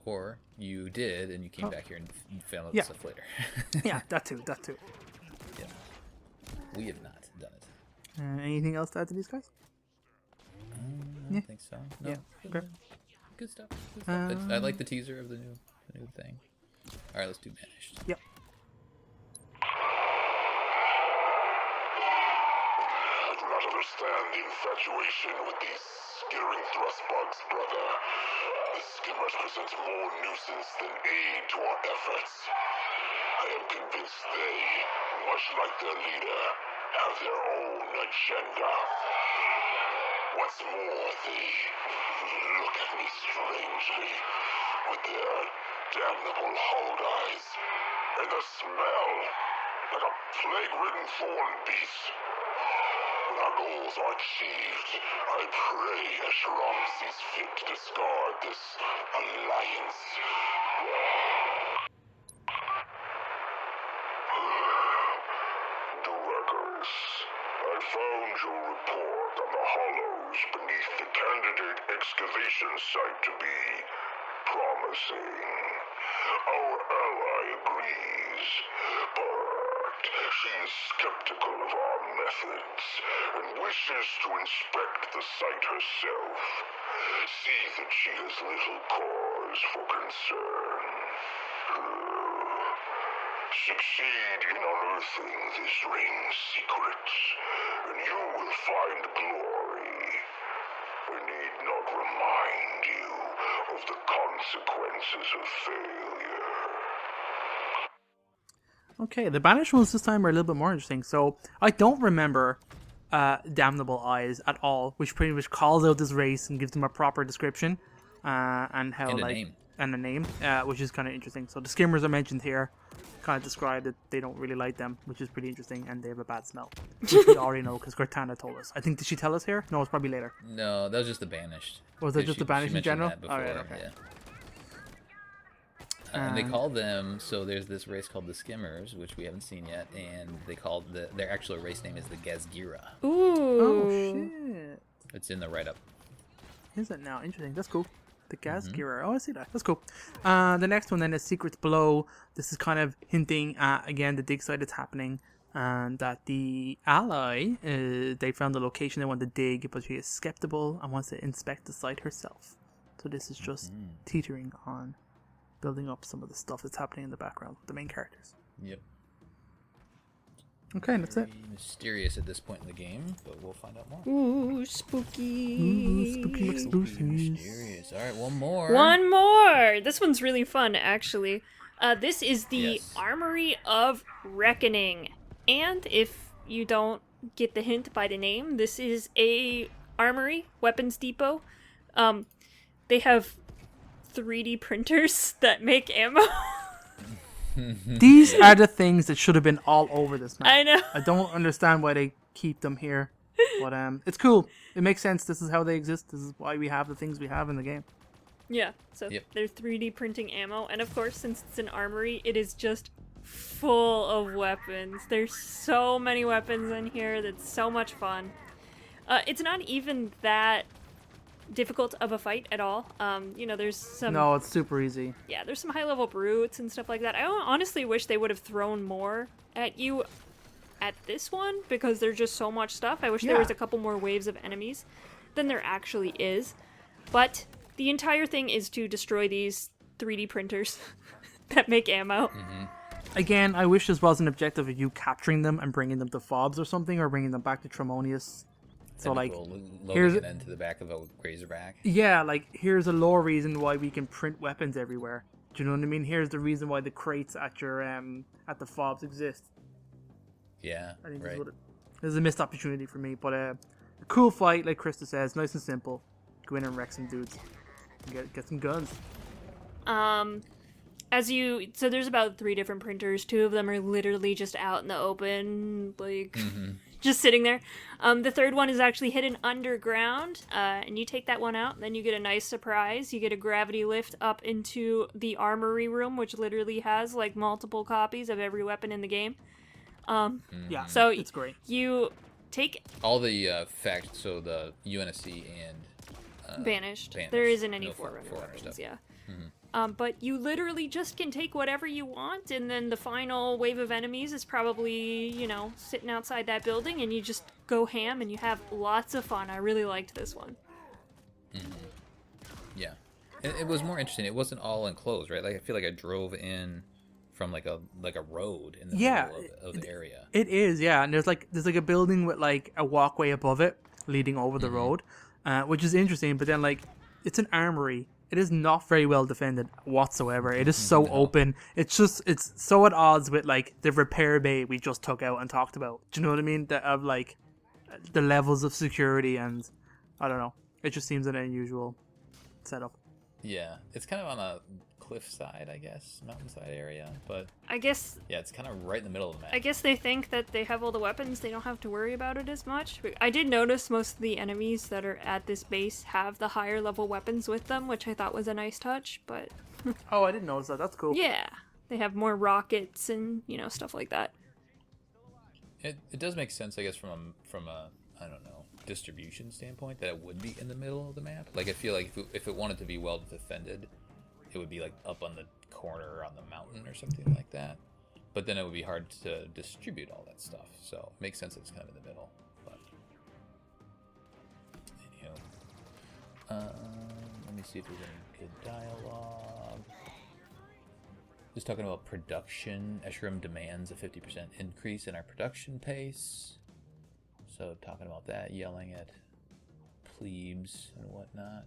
Or you did, and you came back here and found out Yeah. stuff later. Yeah, that too. Yeah. We have not done it. Anything else to add to these guys? I don't think so. No. Yeah. Okay. Good stuff. I like the teaser of the new thing. All right, let's do Banished. Yep. I do not understand the infatuation with these skewering thrust bugs, brother. The skimmers present more nuisance than aid to our efforts. I am convinced they, much like their leader, have their own agenda. What's more, they look at me strangely with their damnable hold eyes, and the smell like a plague-ridden thorn beast. When our goals are achieved, I pray Esherim sees fit to discard this alliance. Directors, I found your report on the hollows beneath the candidate excavation site to be promising. Our ally agrees, but she is skeptical of our methods and wishes to inspect the site herself. See that she has little cause for concern. Succeed in unearthing this ring's secrets, and you will find glory. I need not remind you of the consequences of failure. Okay, the Banished ones this time are a little bit more interesting. So I don't remember Damnable Eyes at all, which pretty much calls out this race and gives them a proper description and how And a like name. and a name, which is kind of interesting. So the skimmers are mentioned here, kind of describe that they don't really like them, which is pretty interesting, and they have a bad smell, which we already know because Cortana told us. I think, did she tell us here? No, it's probably later. No, that was just the Banished. Was it just the Banished she in general? mentioned that before, Alright, okay. yeah. And they call them, so there's this race called the Skimmers, which we haven't seen yet, and they call their actual race name is the Gazgira. Ooh. Oh shit! It's in the write-up. Is it now? Interesting. That's cool. The gas gear. Oh, I see that. That's cool. The next one then is Secrets Below. This is kind of hinting at, again, the dig site that's happening, and that the ally, they found the location they want to dig, but she is skeptical and wants to inspect the site herself. So this is just teetering on building up some of the stuff that's happening in the background with the main characters. Yep. Okay, that's it. Very mysterious at this point in the game, but we'll find out more. Ooh, spooky. Ooh, spooky Mysterious. All right, one more. One more. This one's really fun, actually. This is the Yes. Armory of Reckoning. And if you don't get the hint by the name, this is a armory, weapons depot. They have 3D printers that make ammo. These are the things that should have been all over this map. I know. I don't understand why they keep them here, but it's cool. It makes sense. This is how they exist. This is why we have the things we have in the game. Yeah, so Yep. they're 3D printing ammo. And of course, since it's an armory, it is just full of weapons. There's so many weapons in here. That's so much fun. It's not even that difficult of a fight at all. There's some... No, it's super easy. Yeah, there's some high-level brutes and stuff like that. I honestly wish they would have thrown more at you at this one, because there's just so much stuff. I wish there was a couple more waves of enemies than there actually is. But the entire thing is to destroy these 3D printers that make ammo. Again, I wish this was an objective of you capturing them and bringing them to Fobs or something, or bringing them back to Tremonius. So, like, loading it into the back of a Razorback. yeah, like, here's a lore reason why we can print weapons everywhere. Do you know what I mean? Here's the reason why the crates at your at the Fobs exist. Yeah, I think right. this is a missed opportunity for me, but a cool fight, like Krista says, nice and simple. Go in and wreck some dudes, and get some guns. So there's about 3 different printers. 2 of them are literally just out in the open, like just sitting there. The third one is actually hidden underground, and you take that one out, and then you get a nice surprise. You get a gravity lift up into the armory room, which literally has like multiple copies of every weapon in the game. Yeah, So it's great. You take All the facts, so the UNSC and Banished. Banished. There isn't any No Forerunner Forerunner weapons, stuff. yeah. But you literally just can take whatever you want, and then the final wave of enemies is probably, sitting outside that building, and you just go ham, and you have lots of fun. I really liked this one. Yeah, it was more interesting. It wasn't all enclosed, right? Like I feel like I drove in from like a road in the middle of the area. It is, yeah. And there's like a building with like a walkway above it leading over the road, which is interesting. But then like it's an armory. It is not very well defended whatsoever. It is so open. It's so at odds with like the repair bay we just took out and talked about. Do you know what I mean? Of like the levels of security, and I don't know. It just seems an unusual setup. Yeah, it's kind of on a cliffside, I guess, mountainside area, but I guess yeah, it's kind of right in the middle of the map. I guess they think that they have all the weapons, they don't have to worry about it as much. But I did notice most of the enemies that are at this base have the higher level weapons with them, which I thought was a nice touch, but Oh, I didn't notice that. That's cool. yeah, they have more rockets and, stuff like that. It does make sense, I guess, from a I don't know, distribution standpoint, that it would be in the middle of the map. Like I feel like if it wanted to be well defended, it would be like up on the corner on the mountain or something like that. But then it would be hard to distribute all that stuff. So it makes sense that it's kind of in the middle. But anyhow, let me see if there's any good dialogue. Just talking about production. Esherim demands a 50% increase in our production pace. So talking about that, yelling at plebes and whatnot.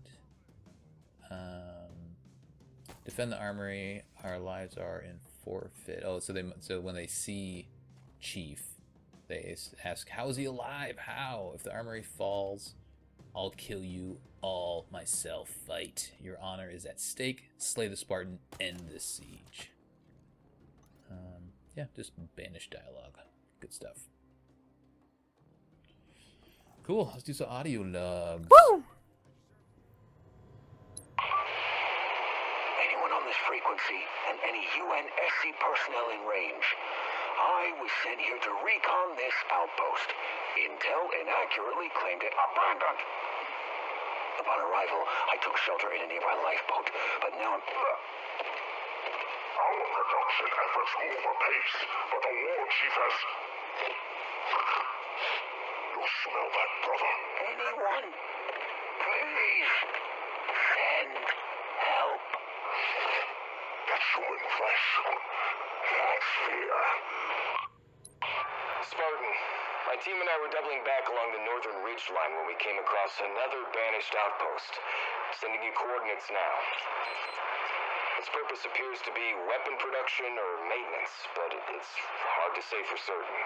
Defend the armory. Our lives are in forfeit. Oh, so when they see Chief, they ask, "How is he alive? How? If the armory falls, I'll kill you all myself. Fight. Your honor is at stake. Slay the Spartan. End this siege." Yeah, just Banished dialogue. Good stuff. Cool. Let's do some audio logs. Woo! Anyone on this frequency and any UNSC personnel in range. I was sent here to recon this outpost. Intel inaccurately claimed it abandoned. Upon arrival, I took shelter in a nearby lifeboat, but now I'm... Our production efforts move apace, but the war chief has... You smell that, brother? Anyone, please, send help. That's human flesh. That's fear. Spartan, my team and I were doubling back along the northern ridge line when we came across another banished outpost. Sending you coordinates now. Its purpose appears to be weapon production or maintenance, but it's hard to say for certain.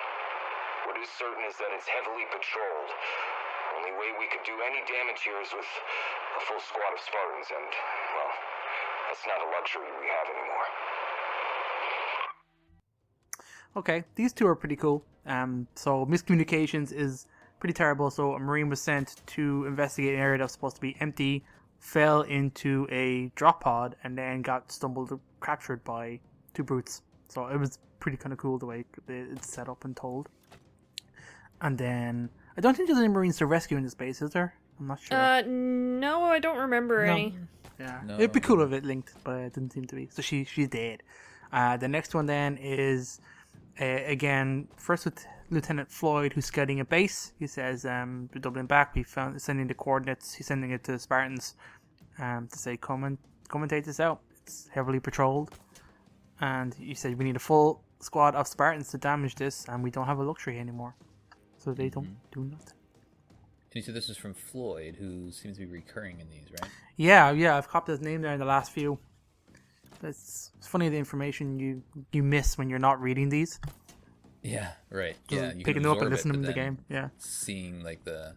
What is certain is that it's heavily patrolled. Only way we could do any damage here is with a full squad of Spartans, and, well, that's not a luxury we have anymore. Okay, these two are pretty cool. So miscommunications is pretty terrible. So a Marine was sent to investigate an area that was supposed to be empty, fell into a drop pod, and then got captured by two brutes. So it was pretty kind of cool the way it's set up and told. And then I don't think there's any Marines to rescue in this base, is there? I'm not sure. No, I don't remember any. Yeah, No. it'd be cool if it linked, but it didn't seem to be. So she's dead. The next one then is again first with Lieutenant Floyd, who's scouting a base. He says, "We're doubling back. We found sending the coordinates. He's sending it to the Spartans to say, come and take this out. It's heavily patrolled." And he said, "We need a full squad of Spartans to damage this, and we don't have a luxury anymore." So they don't do nothing. And you said this is from Floyd, who seems to be recurring in these, right? Yeah, I've copied his name there in the last few. It's funny the information you miss when you're not reading these. Yeah, right. Yeah, you picking can them up and absorb listening it, to but the then game. Yeah, seeing like the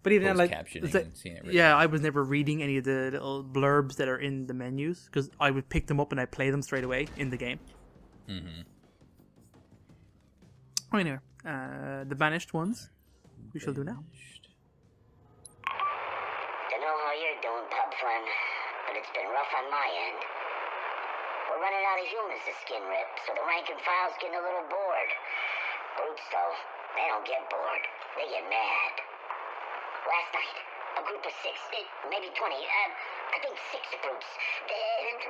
but even then, like, captioning it's like- and seeing it written. yeah, I was never reading any of the little blurbs that are in the menus because I would pick them up and I play them straight away in the game. Mm-hmm. Anyway, the banished ones we shall do now. Don't know how you're doing, Pub Fun, but it's been rough on my end. We're running out of humans to skin rip, so the rank and file's getting a little bored. Brutes, though, they don't get bored. They get mad. Last night, a group of 6, maybe 20, I think 6 brutes,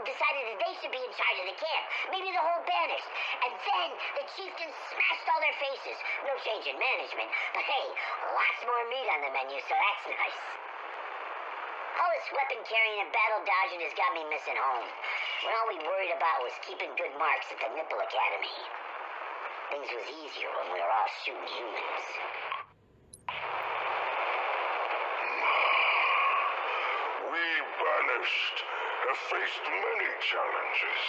decided that they should be in charge of the camp. Maybe the whole Banished. And then the chieftains smashed all their faces. No change in management, but hey, lots more meat on the menu, so that's nice. All this weapon carrying and battle dodging has got me missing home. When all we worried about was keeping good marks at the Nipple Academy. Things was easier when we were all shooting humans. We Banished have faced many challenges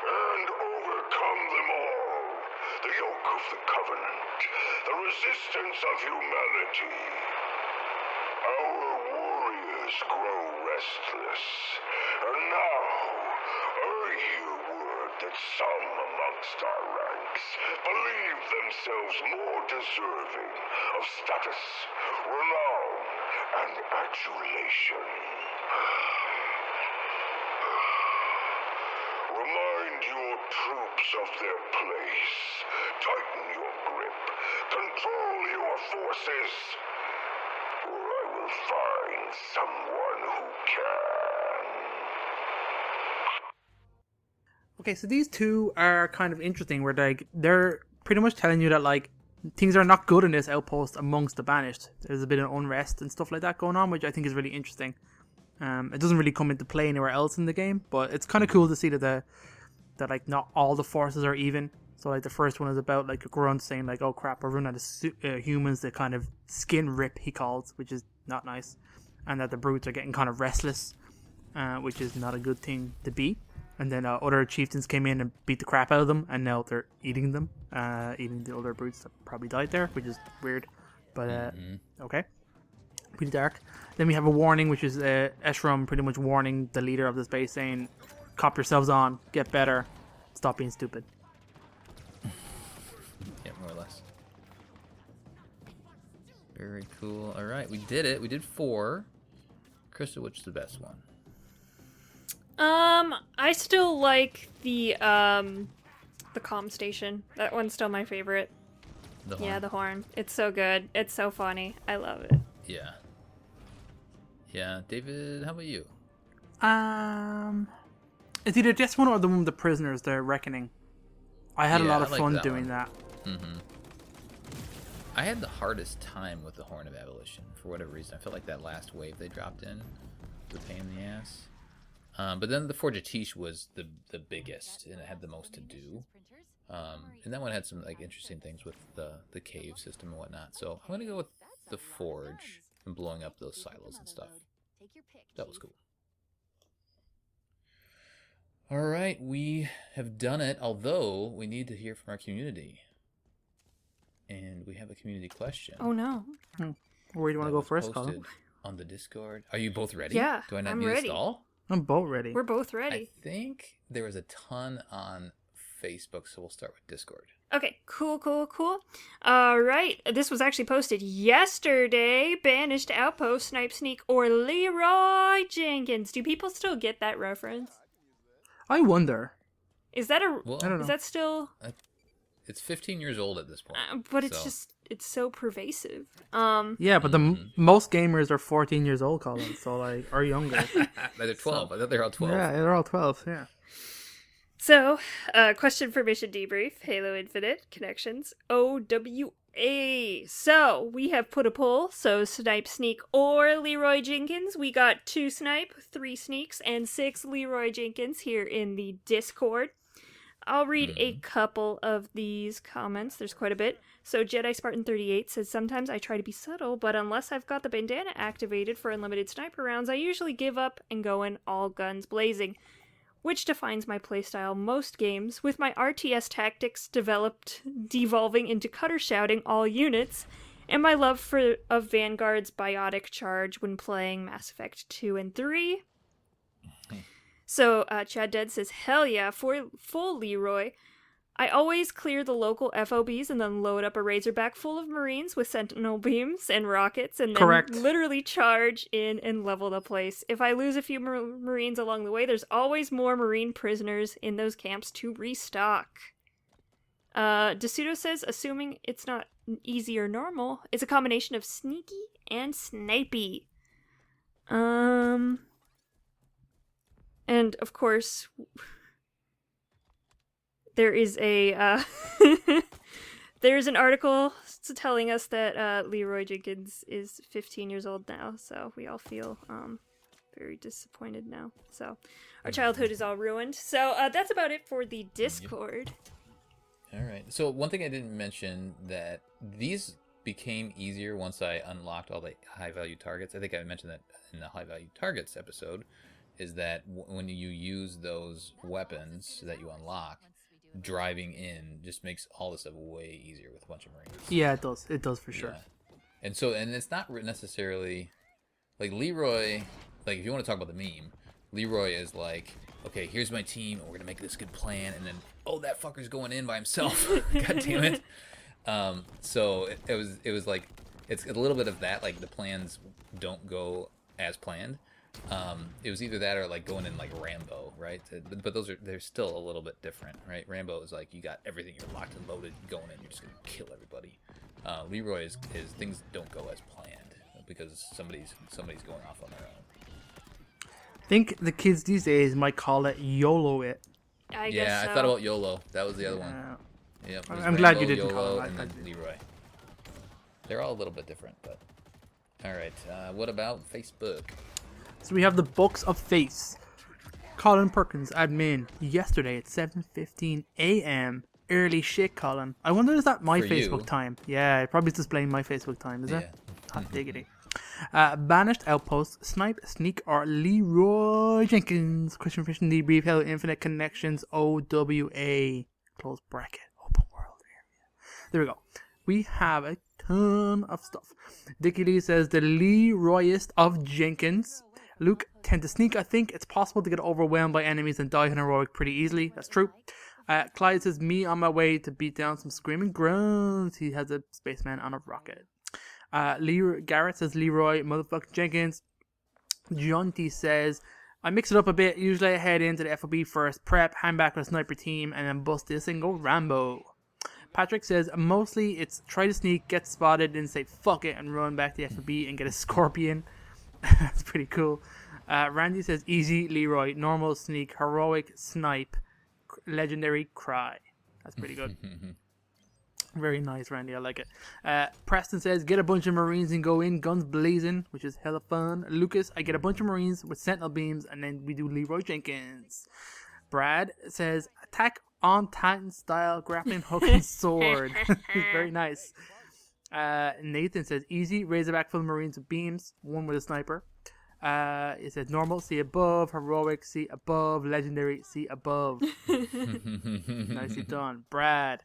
and overcome them all. The yoke of the Covenant, the resistance of humanity. Our warriors grow restless, and now I hear word that some amongst our ranks believe themselves more deserving of status, renown, and adulation. Remind your troops of their place. Tighten your grip. Control your forces. Or I will find someone who can. Okay, so these two are kind of interesting. Where they're pretty much telling you that like things are not good in this outpost amongst the Banished. There's a bit of unrest and stuff like that going on, which I think is really interesting. It doesn't really come into play anywhere else in the game, but it's kind of cool to see that like not all the forces are even. So like the first one is about like a grunt saying like, "Oh crap, we're running out of humans." That kind of skin rip he calls, which is not nice, and that the brutes are getting kind of restless. which is not a good thing to be. And then other chieftains came in and beat the crap out of them, and now they're eating them, eating the other brutes that probably died there, which is weird. But okay, pretty dark. Then we have a warning, which is Eshram pretty much warning the leader of this base, saying, "Cop yourselves on, get better, stop being stupid." Yeah, more or less. Very cool. All right, we did it. We did 4. Krista, which is the best one? I still like the comm station. That one's still my favorite. The horn. Yeah, the horn. It's so good. It's so funny. I love it. Yeah. Yeah, David, how about you? It's either this one or the one with the prisoners, the Reckoning. I had a lot of fun that doing one. that. Mm-hmm. I had the hardest time with the Horn of Abolition for whatever reason. I felt like that last wave they dropped in was a pain in the ass. But then the Forge of Teash was the biggest, and it had the most to do. And that one had some like interesting things with the cave system and whatnot. So I'm gonna go with the Forge and blowing up those silos and stuff. That was cool. All right, we have done it. Although we need to hear from our community, and we have a community question. Oh no! Where do you want to go first, Colin? Posted on the Discord. Are you both ready? Yeah, Do I not I'm need to ready. stall? I'm both ready. We're both ready. I think there was a ton on Facebook, so we'll start with Discord. Okay, cool. All right, this was actually posted yesterday. Banished, Outposts, Snipe Sneak, or Leroy Jenkins. Do people still get that reference? I wonder. Is that a? Well, I don't know. Is that still? It's 15 years old at this point. But it's so. just it's so pervasive. Yeah, but most gamers are 14 years old, Colin, so like, or younger. They're 12. I thought they were all 12. Yeah, they're all 12. Yeah. So, question for Mission Debrief, Halo Infinite, Connections, OWA. So, we have put a poll, so Snipe Sneak or Leroy Jenkins. We got 2 Snipe, 3 Sneaks, and 6 Leroy Jenkins here in the Discord. I'll read a couple of these comments. There's quite a bit. So Jedi Spartan 38 says, sometimes I try to be subtle, but unless I've got the bandana activated for unlimited sniper rounds, I usually give up and go in all guns blazing, which defines my playstyle most games, with my RTS tactics devolving into cutter shouting all units, and my love of Vanguard's biotic charge when playing Mass Effect 2 and 3. So, Chad Dead says, hell yeah, for full Leroy. I always clear the local FOBs and then load up a Razorback full of Marines with Sentinel beams and rockets and then literally charge in and level the place. If I lose a few Marines along the way, there's always more Marine prisoners in those camps to restock. DeSudo says, assuming it's not easy or normal, it's a combination of sneaky and snipey. And, of course, there is a, there's an article telling us that Leroy Jenkins is 15 years old now, so we all feel very disappointed now. So our childhood is all ruined. So that's about it for the Discord. All right. So one thing I didn't mention, that these became easier once I unlocked all the high-value targets. I think I mentioned that in the high-value targets episode. Is that when you use those weapons that you unlock, driving in just makes all this stuff way easier with a bunch of Marines. Yeah, it does. It does for sure. Yeah. And it's not necessarily like Leroy. Like if you want to talk about the meme, Leroy is like, okay, here's my team, and we're gonna make this good plan, and then that fucker's going in by himself. God damn it. So it was like it's a little bit of that. Like the plans don't go as planned. It was either that or like going in like Rambo, right? But they're still a little bit different, right? Rambo is like you got everything, you're locked and loaded, going in, you're just gonna kill everybody. Leroy is things don't go as planned because somebody's going off on their own. I think the kids these days might call it YOLO it. I guess so. I thought about YOLO. That was the other one. Yeah, I'm glad you didn't call YOLO, it and that. then Leroy. They're all a little bit different, but all right. What about Facebook? So we have the Books of Face. Colin Perkins, admin, yesterday at 7:15 a.m. Early shit, Colin. I wonder, is that my For Facebook you. time? Yeah, it probably is displaying my Facebook time, is Yeah. it? Hot diggity. Banished, Outposts, Snipe, Sneak, or Leroy Jenkins. Question Fishing Debrief, Halo Infinite Connections, OWA. Close bracket. Open world area. There we go. We have a ton of stuff. Dickie Lee says the Leroyist of Jenkins. Luke, tend to sneak. I think it's possible to get overwhelmed by enemies and die in heroic pretty easily. That's true. Clyde says, me on my way to beat down some screaming groans. He has a spaceman on a rocket. Garrett says, Leroy, motherfucking Jenkins. Jonty says, I mix it up a bit. Usually I head into the FOB first, prep, hand back with a sniper team, and then bust this and go Rambo. Patrick says, mostly it's try to sneak, get spotted, then say fuck it, and run back to the FOB and get a scorpion. That's pretty cool. Randy says, easy, Leroy, normal sneak, heroic snipe, legendary cry. That's pretty good. Very nice, Randy. I like it. Preston says, get a bunch of Marines and go in, guns blazing, which is hella fun. Lucas, I get a bunch of Marines with sentinel beams, and then we do Leroy Jenkins. Brad says, attack on Titan style, grappling hook and sword. Very nice. Nathan says, easy, Razorback full of Marines with beams, one with a sniper. It says normal, see above, heroic, see above, legendary, see above. Nicely done. Brad.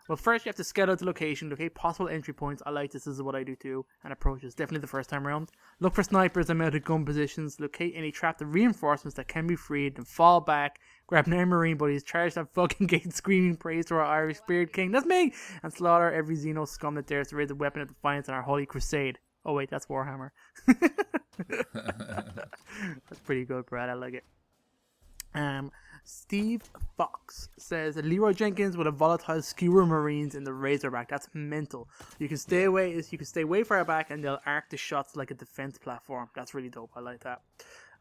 Well, first you have to scout out the location, locate possible entry points. I like this is what I do too. And approaches, definitely the first time around. Look for snipers and mounted gun positions. Locate any trapped reinforcements that can be freed. Then fall back, grab 9 Marine buddies, charge that fucking gate, screaming praise to our Irish Spirit King. That's me! And slaughter every Xeno scum that dares to raise a weapon of defiance on our holy crusade. Oh wait, that's Warhammer. That's pretty good, Brad. I like it. Steve Fox says Leroy Jenkins with a volatile skewer Marines in the Razorback. That's mental. You can stay way far back and they'll arc the shots like a defense platform. That's really dope. I like that.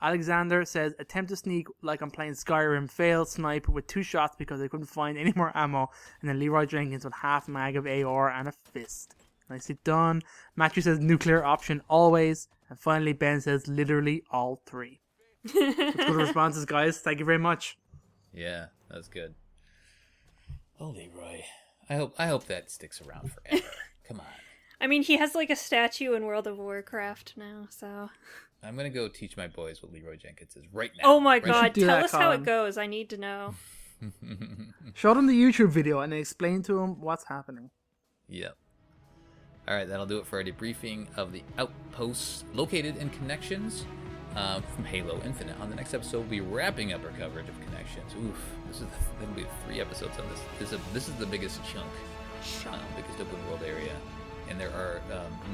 Alexander says attempt to sneak like I'm playing Skyrim, fail snipe with 2 shots because I couldn't find any more ammo, and then Leroy Jenkins with half mag of AR and a fist. Nicely done. Matthew says nuclear option always, and finally Ben says literally all 3. That's good responses, guys. Thank you very much. Yeah, that's good. Oh, Leroy. I hope that sticks around forever. Come on. I mean, he has like a statue in World of Warcraft now, so... I'm going to go teach my boys what Leroy Jenkins is right now. Oh my right god, tell tell us us how it goes. I need to know. Show them the YouTube video and explain to them what's happening. Yep. Alright, that'll do it for a debriefing of the Outposts located in Connections from Halo Infinite. On the next episode, we'll be wrapping up our coverage of Connections. Oof, that'll be 3 episodes on this. This is the biggest chunk, biggest open world area. And there are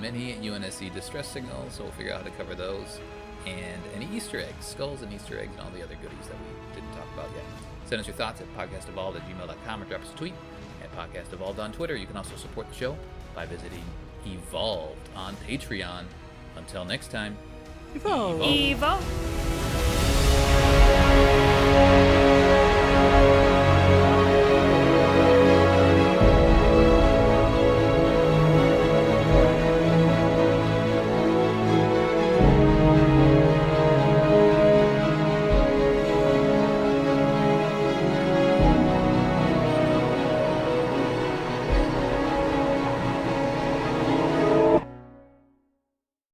many UNSC distress signals, so we'll figure out how to cover those. And any Easter eggs, skulls and Easter eggs, and all the other goodies that we didn't talk about yet. Send us your thoughts at podcastevolved@gmail.com or drop us a tweet at podcastevolved on Twitter. You can also support the show by visiting Evolved on Patreon. Until next time, Evolve. Evolve.